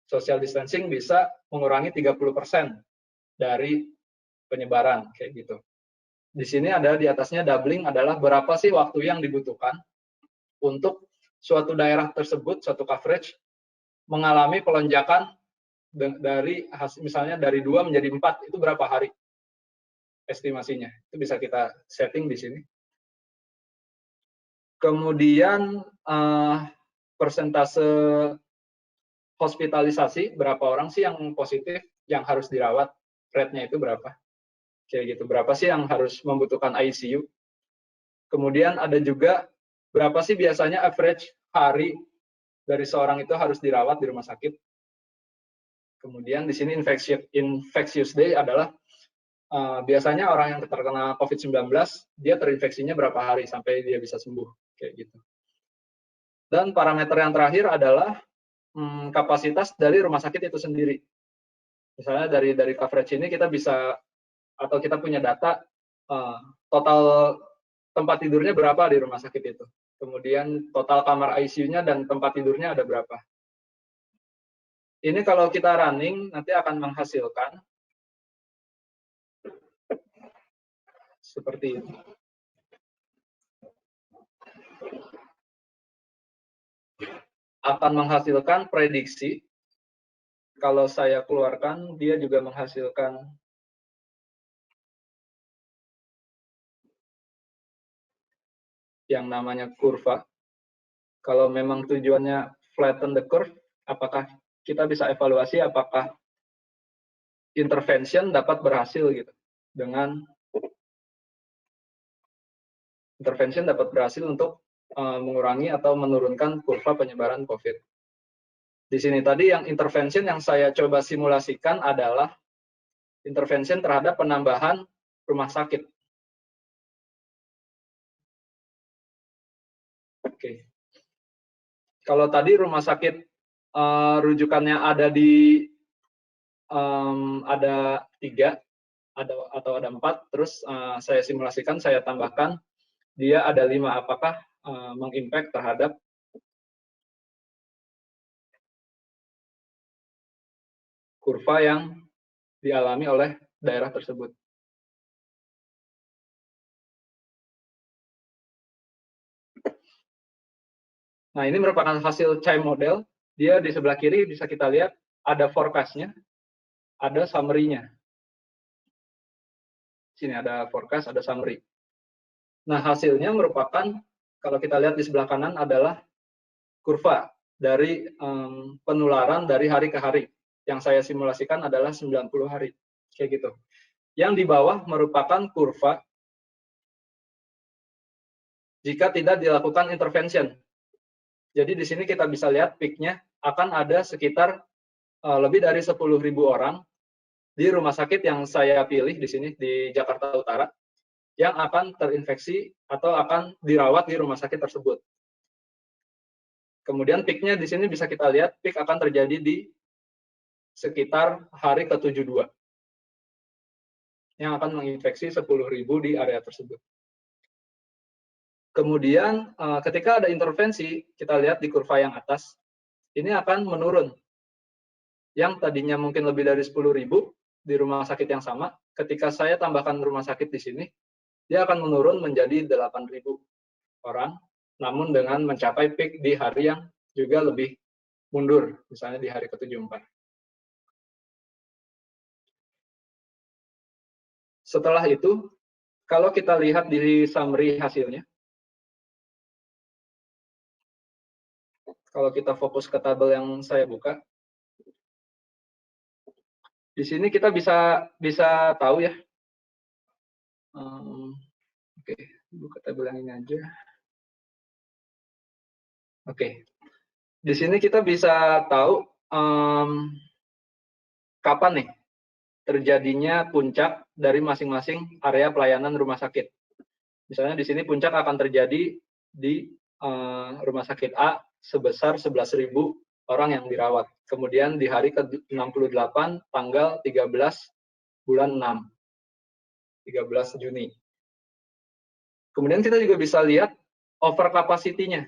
social distancing bisa mengurangi 30% dari penyebaran, kayak gitu. Di sini ada di atasnya doubling adalah berapa sih waktu yang dibutuhkan untuk suatu daerah tersebut, suatu coverage, mengalami pelonjakan dari misalnya dari 2 menjadi 4, itu berapa hari estimasinya. Itu bisa kita setting di sini. Kemudian persentase hospitalisasi, berapa orang sih yang positif yang harus dirawat, rate-nya itu berapa. Kayak gitu, berapa sih yang harus membutuhkan ICU. Kemudian ada juga berapa sih biasanya average hari dari seorang itu harus dirawat di rumah sakit. Kemudian di sini infectious day adalah biasanya orang yang terkena COVID-19, dia terinfeksinya berapa hari sampai dia bisa sembuh, kayak gitu. Dan parameter yang terakhir adalah kapasitas dari rumah sakit itu sendiri. Misalnya dari coverage ini kita bisa, atau kita punya data total tempat tidurnya berapa di rumah sakit itu. Kemudian total kamar ICU-nya dan tempat tidurnya ada berapa. Ini kalau kita running nanti akan menghasilkan seperti ini. Akan menghasilkan prediksi. Kalau saya keluarkan, dia juga menghasilkan yang namanya kurva. Kalau memang tujuannya flatten the curve, apakah kita bisa evaluasi apakah intervention dapat berhasil gitu. Dengan intervention dapat berhasil untuk mengurangi atau menurunkan kurva penyebaran COVID. Di sini tadi yang intervention yang saya coba simulasikan adalah intervention terhadap penambahan rumah sakit. Oke. Kalau tadi rumah sakit rujukannya ada di ada 3 atau ada 4, terus saya simulasikan, saya tambahkan dia ada 5, apakah mengimpact terhadap kurva yang dialami oleh daerah tersebut. Nah, ini merupakan hasil CHIME model. Dia di sebelah kiri bisa kita lihat ada forecast-nya, ada summary-nya. Sini ada forecast, ada summary. Nah, hasilnya merupakan, kalau kita lihat di sebelah kanan adalah kurva dari penularan dari hari ke hari. Yang saya simulasikan adalah 90 hari. Kayak gitu. Yang di bawah merupakan kurva jika tidak dilakukan intervention. Jadi di sini kita bisa lihat peak-nya akan ada sekitar lebih dari 10.000 orang di rumah sakit yang saya pilih di sini di Jakarta Utara yang akan terinfeksi atau akan dirawat di rumah sakit tersebut. Kemudian peak-nya di sini bisa kita lihat, peak akan terjadi di sekitar hari ke-72 yang akan menginfeksi 10.000 di area tersebut. Kemudian ketika ada intervensi, kita lihat di kurva yang atas, ini akan menurun. Yang tadinya mungkin lebih dari 10.000 di rumah sakit yang sama, ketika saya tambahkan rumah sakit di sini, dia akan menurun menjadi 8.000 orang, namun dengan mencapai peak di hari yang juga lebih mundur, misalnya di hari ke-74. Setelah itu, kalau kita lihat di summary hasilnya, kalau kita fokus ke tabel yang saya buka, di sini kita bisa tahu ya. Oke, buka tabel yang ini aja. Oke, di sini kita bisa tahu kapan nih terjadinya puncak dari masing-masing area pelayanan rumah sakit. Misalnya di sini puncak akan terjadi di rumah sakit A sebesar 11.000 orang yang dirawat. Kemudian di hari ke-68 tanggal 13 bulan 6, 13 Juni. Kemudian kita juga bisa lihat over capacity-nya.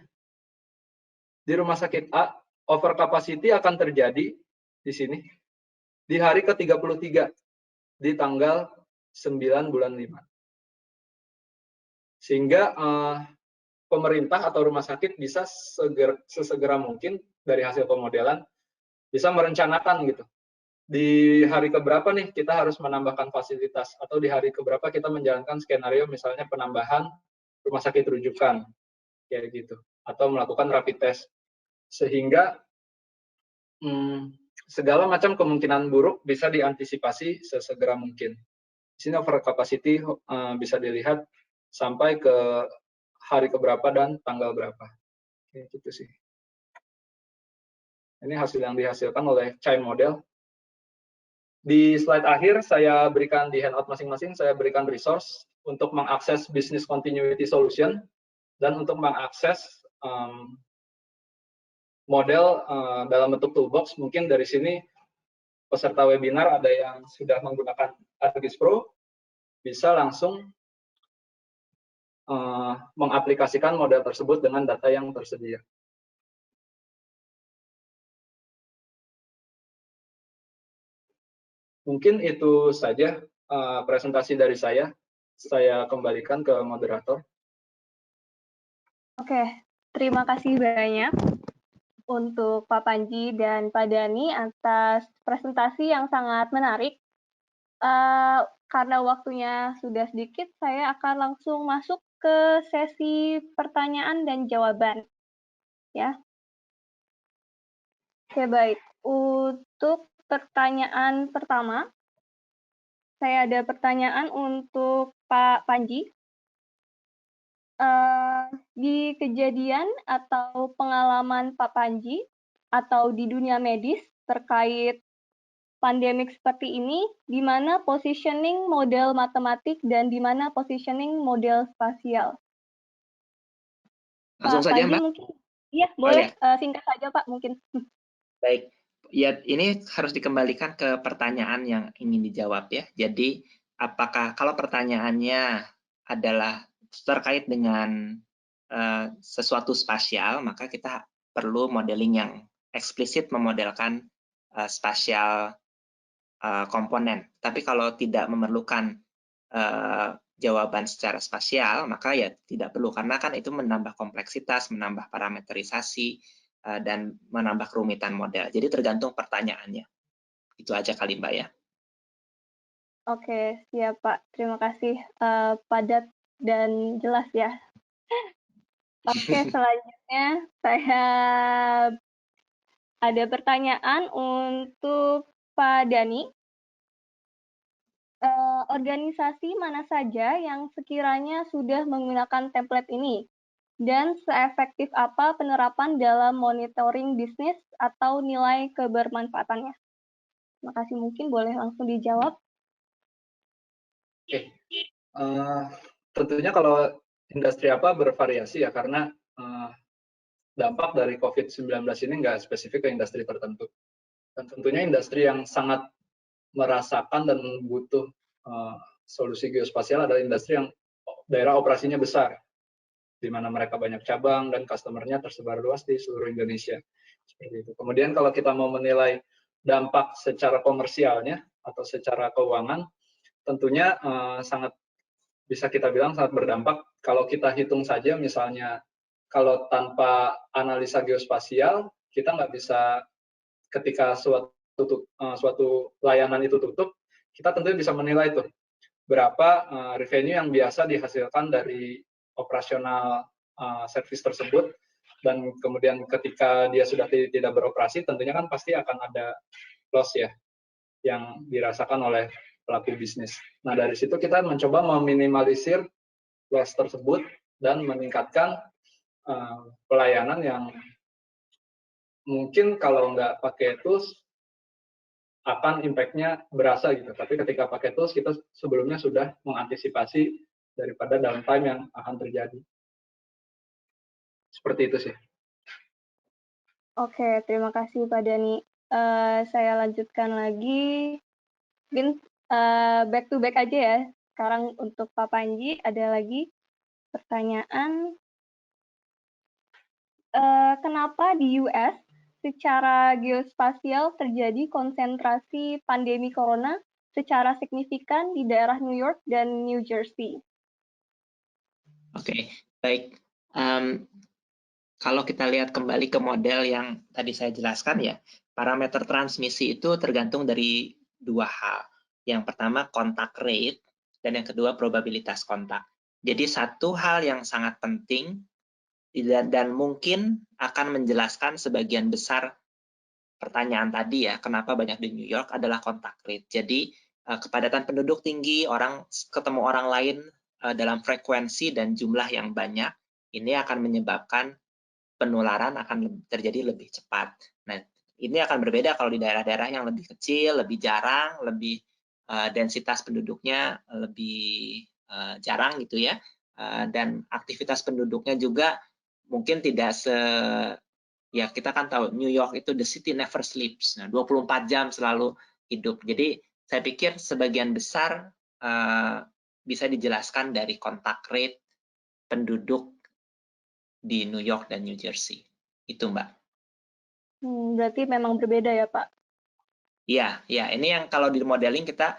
Di rumah sakit A, over capacity akan terjadi di sini di hari ke-33 di tanggal 9 bulan 5. Sehingga pemerintah atau rumah sakit bisa sesegera mungkin dari hasil pemodelan bisa merencanakan gitu. Di hari keberapa nih kita harus menambahkan fasilitas, atau di hari keberapa kita menjalankan skenario misalnya penambahan rumah sakit rujukan kayak gitu, atau melakukan rapid test, sehingga segala macam kemungkinan buruk bisa diantisipasi sesegera mungkin. Di sini over capacity bisa dilihat sampai ke hari keberapa dan tanggal berapa. Kayak gitu sih. Ini hasil yang dihasilkan oleh CHIME model. Di slide akhir saya berikan di handout masing-masing, saya berikan resource untuk mengakses business continuity solution dan untuk mengakses model dalam bentuk toolbox. Mungkin dari sini peserta webinar ada yang sudah menggunakan ArcGIS Pro, bisa langsung mengaplikasikan model tersebut dengan data yang tersedia. Mungkin itu saja presentasi dari saya. Saya kembalikan ke moderator. Oke, terima kasih banyak untuk Pak Panji dan Pak Dani atas presentasi yang sangat menarik. Karena waktunya sudah sedikit, saya akan langsung masuk ke sesi pertanyaan dan jawaban. Ya. Oke, baik. Untuk pertanyaan pertama, saya ada pertanyaan untuk Pak Panji. Di kejadian atau pengalaman Pak Panji atau di dunia medis terkait pandemik seperti ini, di mana positioning model matematik dan di mana positioning model spasial? Langsung Pak saja, Panji Mbak. mungkin? Iya, boleh. Ya. Singkat saja, Pak, mungkin. Baik, ya ini harus dikembalikan ke pertanyaan yang ingin dijawab ya. Jadi, apakah kalau pertanyaannya adalah terkait dengan sesuatu spasial, maka kita perlu modeling yang eksplisit memodelkan spasial komponen. Tapi kalau tidak memerlukan jawaban secara spasial, maka ya tidak perlu, karena kan itu menambah kompleksitas, menambah parameterisasi, dan menambah kerumitan model. Jadi tergantung pertanyaannya. Itu aja kali, Mbak ya. Oke, siap Pak. Terima kasih. Padat dan jelas ya. Oke, selanjutnya saya ada pertanyaan untuk Pak Dani. Organisasi mana saja yang sekiranya sudah menggunakan template ini? Dan seefektif apa penerapan dalam monitoring bisnis atau nilai kebermanfaatannya? Terima kasih, mungkin boleh langsung dijawab. Oke. Tentunya kalau industri apa bervariasi ya, karena dampak dari COVID-19 ini nggak spesifik ke industri tertentu. Dan tentunya industri yang sangat merasakan dan butuh solusi geospasial adalah industri yang daerah operasinya besar, di mana mereka banyak cabang dan customer-nya tersebar luas di seluruh Indonesia. Seperti itu. Kemudian kalau kita mau menilai dampak secara komersialnya atau secara keuangan, tentunya sangat bisa kita bilang sangat berdampak. Kalau kita hitung saja, misalnya kalau tanpa analisa geospasial, kita nggak bisa, ketika suatu layanan itu tutup, kita tentunya bisa menilai tuh berapa revenue yang biasa dihasilkan dari operasional service tersebut, dan kemudian ketika dia sudah tidak beroperasi, tentunya kan pasti akan ada loss ya yang dirasakan oleh pelaku bisnis. Nah, dari situ kita mencoba meminimalisir loss tersebut dan meningkatkan pelayanan yang mungkin kalau nggak pakai tools akan impact-nya berasa gitu. Tapi ketika pakai tools, kita sebelumnya sudah mengantisipasi daripada downtime yang akan terjadi. Seperti itu sih. Oke, terima kasih Pak Dani. Saya lanjutkan lagi. Mungkin back to back aja ya. Sekarang untuk Pak Panji ada lagi pertanyaan. Kenapa di US secara geospasial terjadi konsentrasi pandemi corona secara signifikan di daerah New York dan New Jersey? Oke, baik. Kalau kita lihat kembali ke model yang tadi saya jelaskan ya, parameter transmisi itu tergantung dari dua hal. Yang pertama kontak rate, dan yang kedua probabilitas kontak. Jadi satu hal yang sangat penting dan mungkin akan menjelaskan sebagian besar pertanyaan tadi ya, kenapa banyak di New York adalah kontak rate. Jadi kepadatan penduduk tinggi, orang ketemu orang lain dalam frekuensi dan jumlah yang banyak, ini akan menyebabkan penularan akan terjadi lebih cepat. Nah, ini akan berbeda kalau di daerah-daerah yang lebih kecil, lebih jarang, lebih densitas penduduknya lebih jarang gitu ya, dan aktivitas penduduknya juga mungkin tidak Ya, kita kan tahu New York itu the city never sleeps. Nah, 24 jam selalu hidup. Jadi, saya pikir sebagian besar bisa dijelaskan dari kontak rate penduduk di New York dan New Jersey. Itu, Mbak. Berarti memang berbeda ya, Pak? Iya, ini yang kalau di modeling kita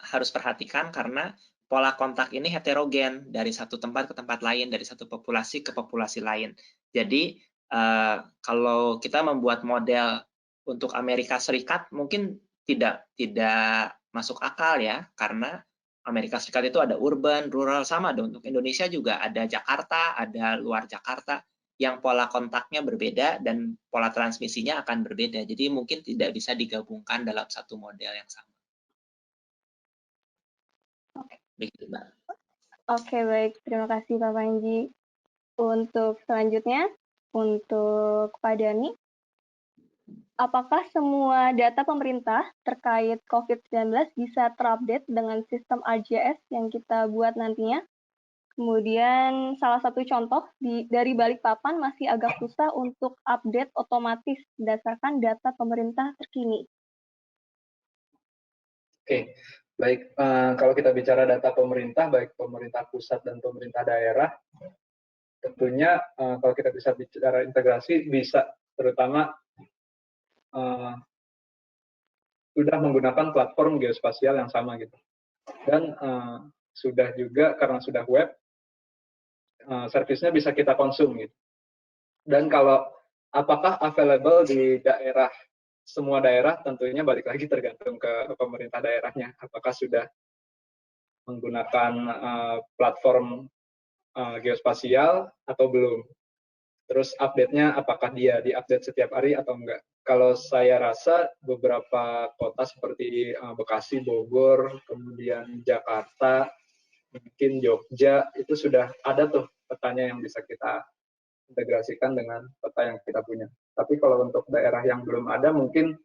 harus perhatikan karena pola kontak ini heterogen dari satu tempat ke tempat lain, dari satu populasi ke populasi lain. Jadi kalau kita membuat model untuk Amerika Serikat mungkin tidak masuk akal ya, karena Amerika Serikat itu ada urban, rural, sama untuk Indonesia juga ada Jakarta, ada luar Jakarta, yang pola kontaknya berbeda dan pola transmisinya akan berbeda. Jadi mungkin tidak bisa digabungkan dalam satu model yang sama. Oke. Begitu, Mbak. Oke, baik. Terima kasih Pak Panji. Untuk selanjutnya, untuk Pak Dani, apakah semua data pemerintah terkait COVID-19 bisa terupdate dengan sistem RJS yang kita buat nantinya? Kemudian salah satu contoh dari Balikpapan masih agak susah untuk update otomatis berdasarkan data pemerintah terkini. Oke, baik. Kalau kita bicara data pemerintah, baik pemerintah pusat dan pemerintah daerah, tentunya kalau kita bisa bicara integrasi, bisa terutama sudah menggunakan platform geospasial yang sama gitu. Dan sudah juga karena sudah web, servisnya bisa kita konsum gitu. Dan kalau apakah available di daerah, semua daerah tentunya balik lagi tergantung ke pemerintah daerahnya. Apakah sudah menggunakan platform geospasial atau belum. Terus update-nya apakah dia diupdate setiap hari atau enggak. Kalau saya rasa beberapa kota seperti Bekasi, Bogor, kemudian Jakarta, mungkin Jogja, itu sudah ada tuh petanya yang bisa kita integrasikan dengan peta yang kita punya. Tapi kalau untuk daerah yang belum ada, mungkin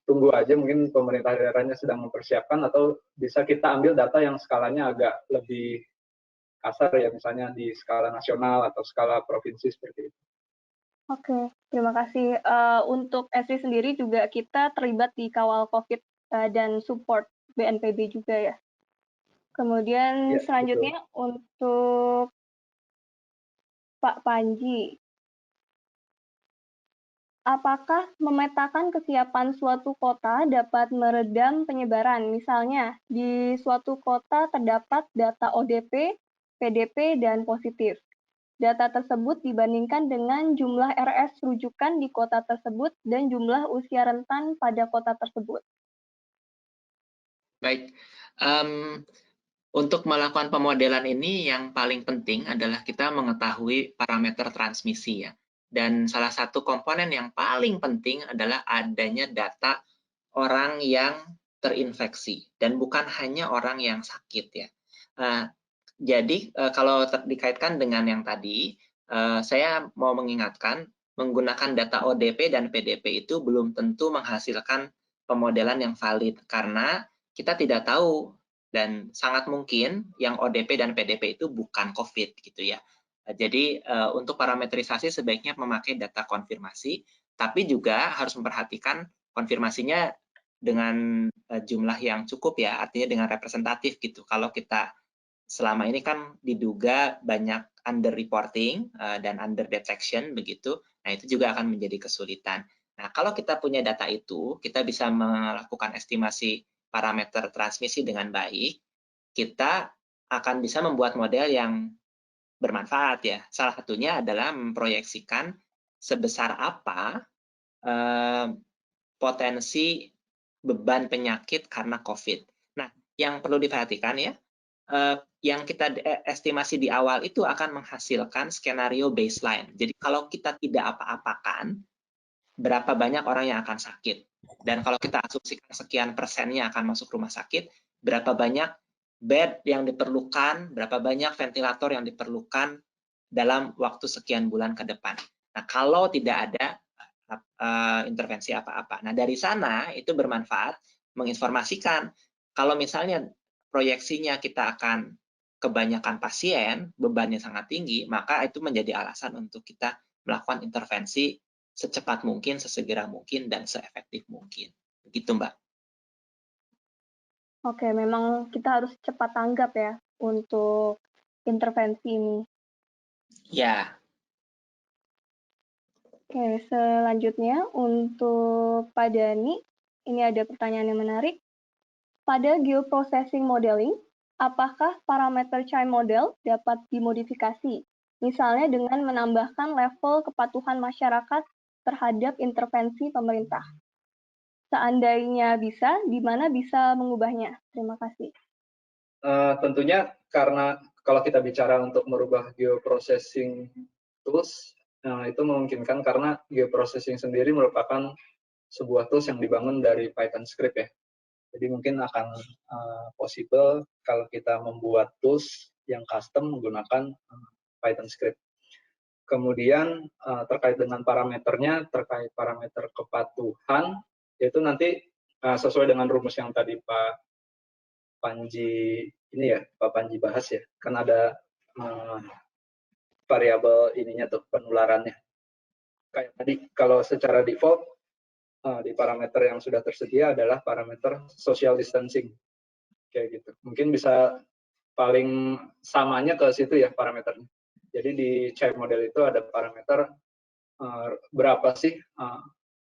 tunggu aja, mungkin pemerintah daerahnya sedang mempersiapkan, atau bisa kita ambil data yang skalanya agak lebih kasar ya, misalnya di skala nasional atau skala provinsi seperti itu. Oke, terima kasih. Untuk Esri sendiri juga kita terlibat di kawal COVID dan support BNPB juga ya. Kemudian Ya, selanjutnya betul. untuk Pak Panji, apakah memetakan kesiapan suatu kota dapat meredam penyebaran? Misalnya, di suatu kota terdapat data ODP, PDP, dan positif. Data tersebut dibandingkan dengan jumlah RS rujukan di kota tersebut dan jumlah usia rentan pada kota tersebut. Baik. Untuk melakukan pemodelan ini yang paling penting adalah kita mengetahui parameter transmisi ya. Dan salah satu komponen yang paling penting adalah adanya data orang yang terinfeksi dan bukan hanya orang yang sakit ya. Jadi kalau dikaitkan dengan yang tadi, saya mau mengingatkan menggunakan data ODP dan PDP itu belum tentu menghasilkan pemodelan yang valid karena kita tidak tahu dan sangat mungkin yang ODP dan PDP itu bukan COVID gitu ya. Jadi untuk parametrisasi sebaiknya memakai data konfirmasi, tapi juga harus memperhatikan konfirmasinya dengan jumlah yang cukup ya, artinya dengan representatif gitu. Kalau kita selama ini kan diduga banyak under reporting dan under detection begitu, nah itu juga akan menjadi kesulitan. Nah kalau kita punya data itu, kita bisa melakukan estimasi parameter transmisi dengan baik, kita akan bisa membuat model yang bermanfaat ya. Salah satunya adalah memproyeksikan sebesar apa potensi beban penyakit karena COVID. Nah, yang perlu diperhatikan ya, yang kita estimasi di awal itu akan menghasilkan skenario baseline. Jadi kalau kita tidak apa-apakan, berapa banyak orang yang akan sakit. Dan kalau kita asumsikan sekian persennya akan masuk rumah sakit, berapa banyak bed yang diperlukan, berapa banyak ventilator yang diperlukan dalam waktu sekian bulan ke depan. Nah, kalau tidak ada intervensi apa-apa. Nah, dari sana itu bermanfaat menginformasikan kalau misalnya proyeksinya kita akan kebanyakan pasien, bebannya sangat tinggi, maka itu menjadi alasan untuk kita melakukan intervensi secepat mungkin, sesegera mungkin, dan seefektif mungkin. Begitu, Mbak. Oke, memang kita harus cepat tanggap ya untuk intervensi ini. Ya. Oke, selanjutnya untuk Pak Dani, ini ada pertanyaan yang menarik. Pada geoprocessing modeling, apakah parameter CHAI model dapat dimodifikasi? Misalnya dengan menambahkan level kepatuhan masyarakat terhadap intervensi pemerintah. Seandainya bisa, di mana bisa mengubahnya? Terima kasih. Tentunya karena kalau kita bicara untuk merubah geoprocessing tools, itu memungkinkan karena geoprocessing sendiri merupakan sebuah tools yang dibangun dari Python script ya. Jadi mungkin akan possible kalau kita membuat tools yang custom menggunakan Python script. Kemudian terkait dengan parameternya, terkait parameter kepatuhan, itu nanti sesuai dengan rumus yang tadi Pak Panji ini ya, Pak Panji bahas ya, kan ada variabel ininya tuh penularannya. Kayak tadi kalau secara default di parameter yang sudah tersedia adalah parameter social distancing kayak gitu. Mungkin bisa paling samanya ke situ ya parameternya. Jadi di CHAI model itu ada parameter berapa sih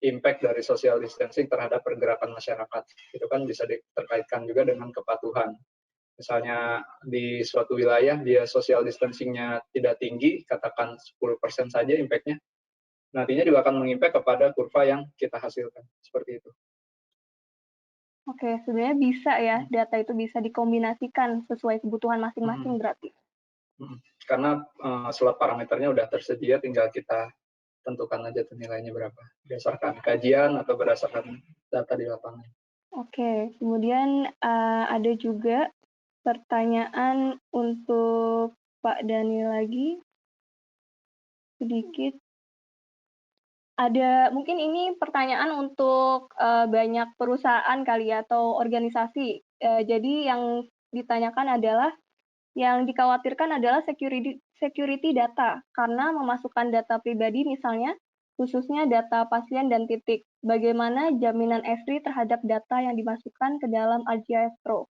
impact dari social distancing terhadap pergerakan masyarakat. Itu kan bisa diterkaitkan juga dengan kepatuhan. Misalnya di suatu wilayah dia social distancing-nya tidak tinggi, katakan 10% saja impact-nya, nantinya juga akan mengimpact kepada kurva yang kita hasilkan. Seperti itu. Oke, sebenarnya bisa ya, data itu bisa dikombinasikan sesuai kebutuhan masing-masing berarti. Karena slot parameternya udah tersedia, tinggal kita tentukan aja tuh nilainya berapa. Berdasarkan kajian atau berdasarkan data di lapangan. Oke, kemudian ada juga pertanyaan untuk Pak Dani lagi. Sedikit. Ada, mungkin ini pertanyaan untuk banyak perusahaan kali ya, atau organisasi. Jadi yang ditanyakan adalah, yang dikhawatirkan adalah security data, karena memasukkan data pribadi misalnya, khususnya data pasien dan titik. Bagaimana jaminan Esri terhadap data yang dimasukkan ke dalam ArcGIS Pro?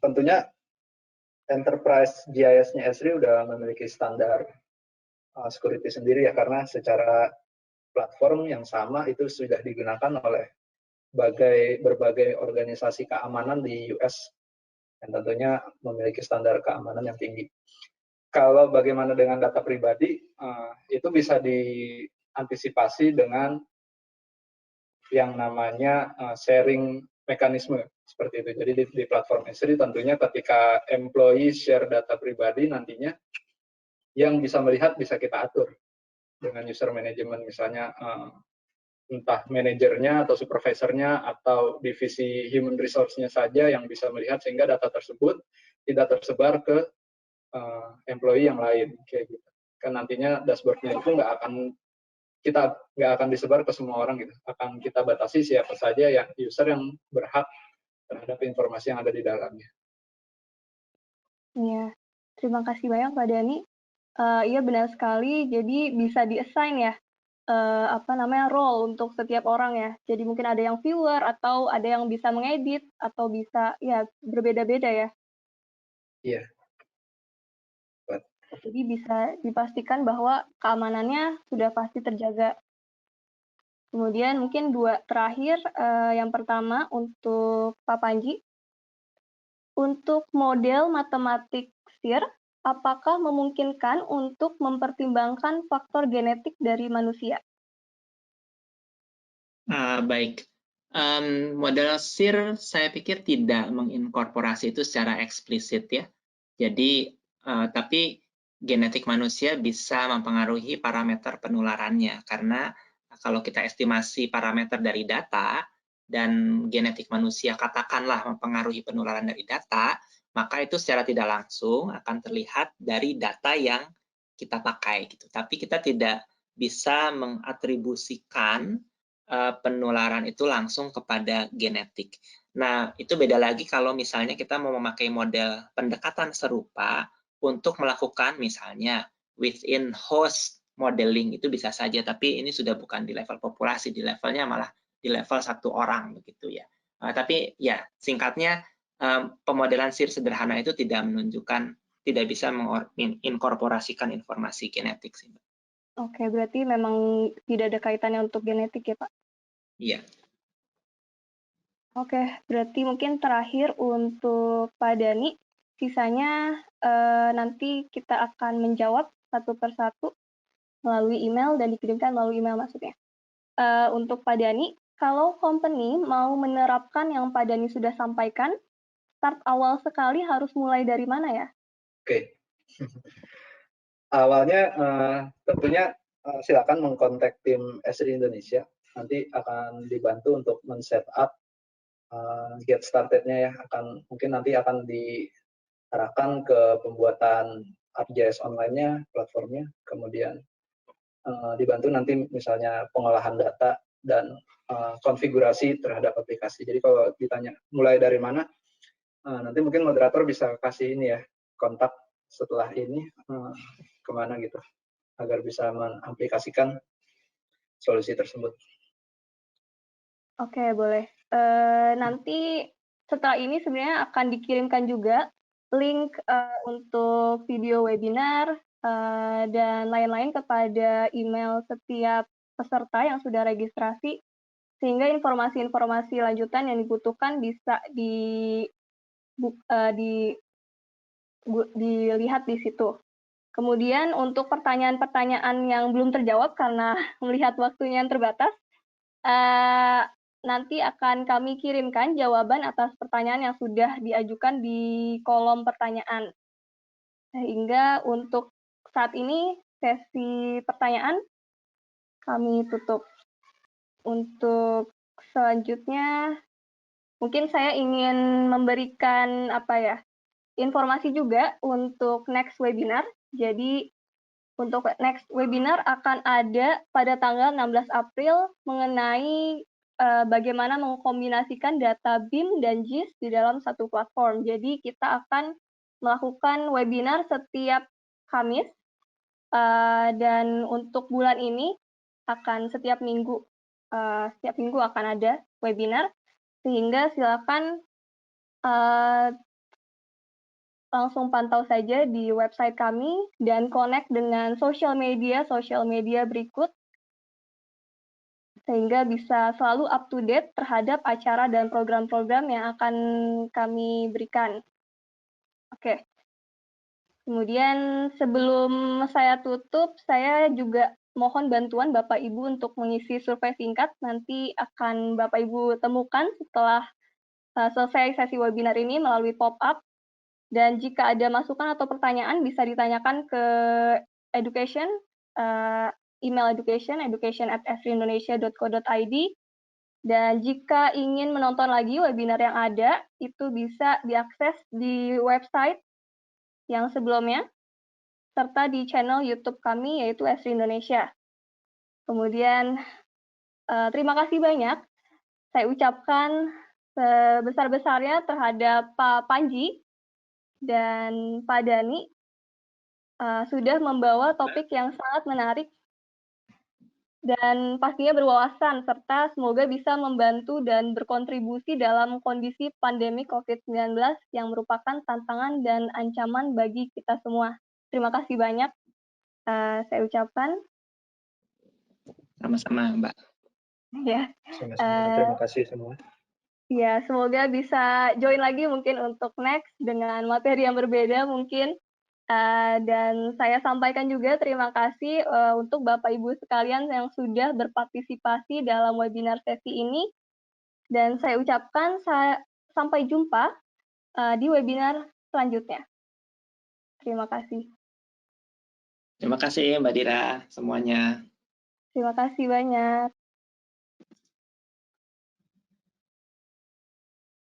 Tentunya enterprise GIS-nya Esri udah memiliki standar security sendiri ya, karena secara platform yang sama itu sudah digunakan oleh berbagai organisasi keamanan di US yang tentunya memiliki standar keamanan yang tinggi. Kalau bagaimana dengan data pribadi, itu bisa diantisipasi dengan yang namanya sharing mekanisme seperti itu. Jadi di platform Esri tentunya ketika employee share data pribadi, nantinya yang bisa melihat bisa kita atur dengan user management, misalnya entah manajernya atau supervisornya atau divisi human resource-nya saja yang bisa melihat, sehingga data tersebut tidak tersebar ke employee yang lain kayak gitu. Kan nantinya dashboard-nya itu nggak akan disebar ke semua orang gitu. Akan kita batasi siapa saja yang user yang berhak terhadap informasi yang ada di dalamnya. Iya, terima kasih banyak Pak Dani. Iya benar sekali, jadi bisa di-assign ya, role untuk setiap orang ya. Jadi mungkin ada yang viewer, atau ada yang bisa mengedit, atau bisa ya berbeda-beda ya. Iya. Jadi bisa dipastikan bahwa keamanannya sudah pasti terjaga. Kemudian mungkin terakhir, yang pertama untuk Pak Panji. Untuk model matematik SIR, apakah memungkinkan untuk mempertimbangkan faktor genetik dari manusia? Baik. Model SIR saya pikir tidak menginkorporasi itu secara eksplisit ya. Jadi, tapi genetik manusia bisa mempengaruhi parameter penularannya, karena kalau kita estimasi parameter dari data dan genetik manusia katakanlah mempengaruhi penularan dari data, maka itu secara tidak langsung akan terlihat dari data yang kita pakai gitu. Tapi kita tidak bisa mengatribusikan penularan itu langsung kepada genetik. Nah, itu beda lagi kalau misalnya kita mau memakai model pendekatan serupa untuk melakukan misalnya within host modeling itu bisa saja, tapi ini sudah bukan di level populasi, di levelnya malah di level 1 orang begitu ya. Tapi ya singkatnya pemodelan SIR sederhana itu tidak menunjukkan, tidak bisa menginkorporasikan informasi genetik sih. Oke, berarti memang tidak ada kaitannya untuk genetik ya Pak? Iya. Oke, berarti mungkin terakhir untuk Pak Dani, sisanya nanti kita akan menjawab satu persatu melalui email dan dikirimkan melalui email maksudnya. Untuk Pak Dani, kalau company mau menerapkan yang Pak Dani sudah sampaikan, start awal sekali harus mulai dari mana ya? Oke. Awalnya tentunya silakan mengkontak tim Esri Indonesia. Nanti akan dibantu untuk men-setup get started-nya ya. Mungkin nanti akan diarahkan ke pembuatan ArcGIS online-nya, platformnya, kemudian dibantu nanti misalnya pengolahan data dan konfigurasi terhadap aplikasi. Jadi kalau ditanya mulai dari mana, nanti mungkin moderator bisa kasih ini ya, kontak setelah ini kemana gitu, agar bisa mengaplikasikan solusi tersebut. Oke, boleh. Nanti setelah ini sebenarnya akan dikirimkan juga link untuk video webinar dan lain-lain kepada email setiap peserta yang sudah registrasi, sehingga informasi-informasi lanjutan yang dibutuhkan bisa dilihat di situ. Kemudian untuk pertanyaan-pertanyaan yang belum terjawab karena melihat waktunya yang terbatas, nanti akan kami kirimkan jawaban atas pertanyaan yang sudah diajukan di kolom pertanyaan. Sehingga untuk saat ini sesi pertanyaan kami tutup. Untuk selanjutnya, mungkin saya ingin memberikan informasi juga untuk next webinar. Jadi untuk next webinar akan ada pada tanggal 16 April mengenai bagaimana mengkombinasikan data BIM dan JIS di dalam satu platform. Jadi kita akan melakukan webinar setiap Kamis, dan untuk bulan ini akan setiap minggu akan ada webinar, sehingga silakan langsung pantau saja di website kami dan connect dengan social media berikut, sehingga bisa selalu up to date terhadap acara dan program-program yang akan kami berikan. Oke. Kemudian sebelum saya tutup, saya juga mohon bantuan Bapak Ibu untuk mengisi survei singkat. Nanti akan Bapak Ibu temukan setelah selesai sesi webinar ini melalui pop-up. Dan jika ada masukan atau pertanyaan bisa ditanyakan ke education, email education@esriindonesia.co.id. Dan jika ingin menonton lagi webinar yang ada, itu bisa diakses di website yang sebelumnya, serta di channel YouTube kami, yaitu Esri Indonesia. Kemudian, terima kasih banyak. Saya ucapkan sebesar-besarnya terhadap Pak Panji dan Pak Dani sudah membawa topik yang sangat menarik dan pastinya berwawasan, serta semoga bisa membantu dan berkontribusi dalam kondisi pandemi COVID-19 yang merupakan tantangan dan ancaman bagi kita semua. Terima kasih banyak, saya ucapkan. Sama-sama, Mbak. Ya. Sama-sama, terima kasih semua. Ya, semoga bisa join lagi mungkin untuk next dengan materi yang berbeda mungkin. Dan saya sampaikan juga terima kasih untuk Bapak Ibu sekalian yang sudah berpartisipasi dalam webinar sesi ini. Dan saya ucapkan sampai jumpa di webinar selanjutnya. Terima kasih. Terima kasih Mbak Dira semuanya. Terima kasih banyak.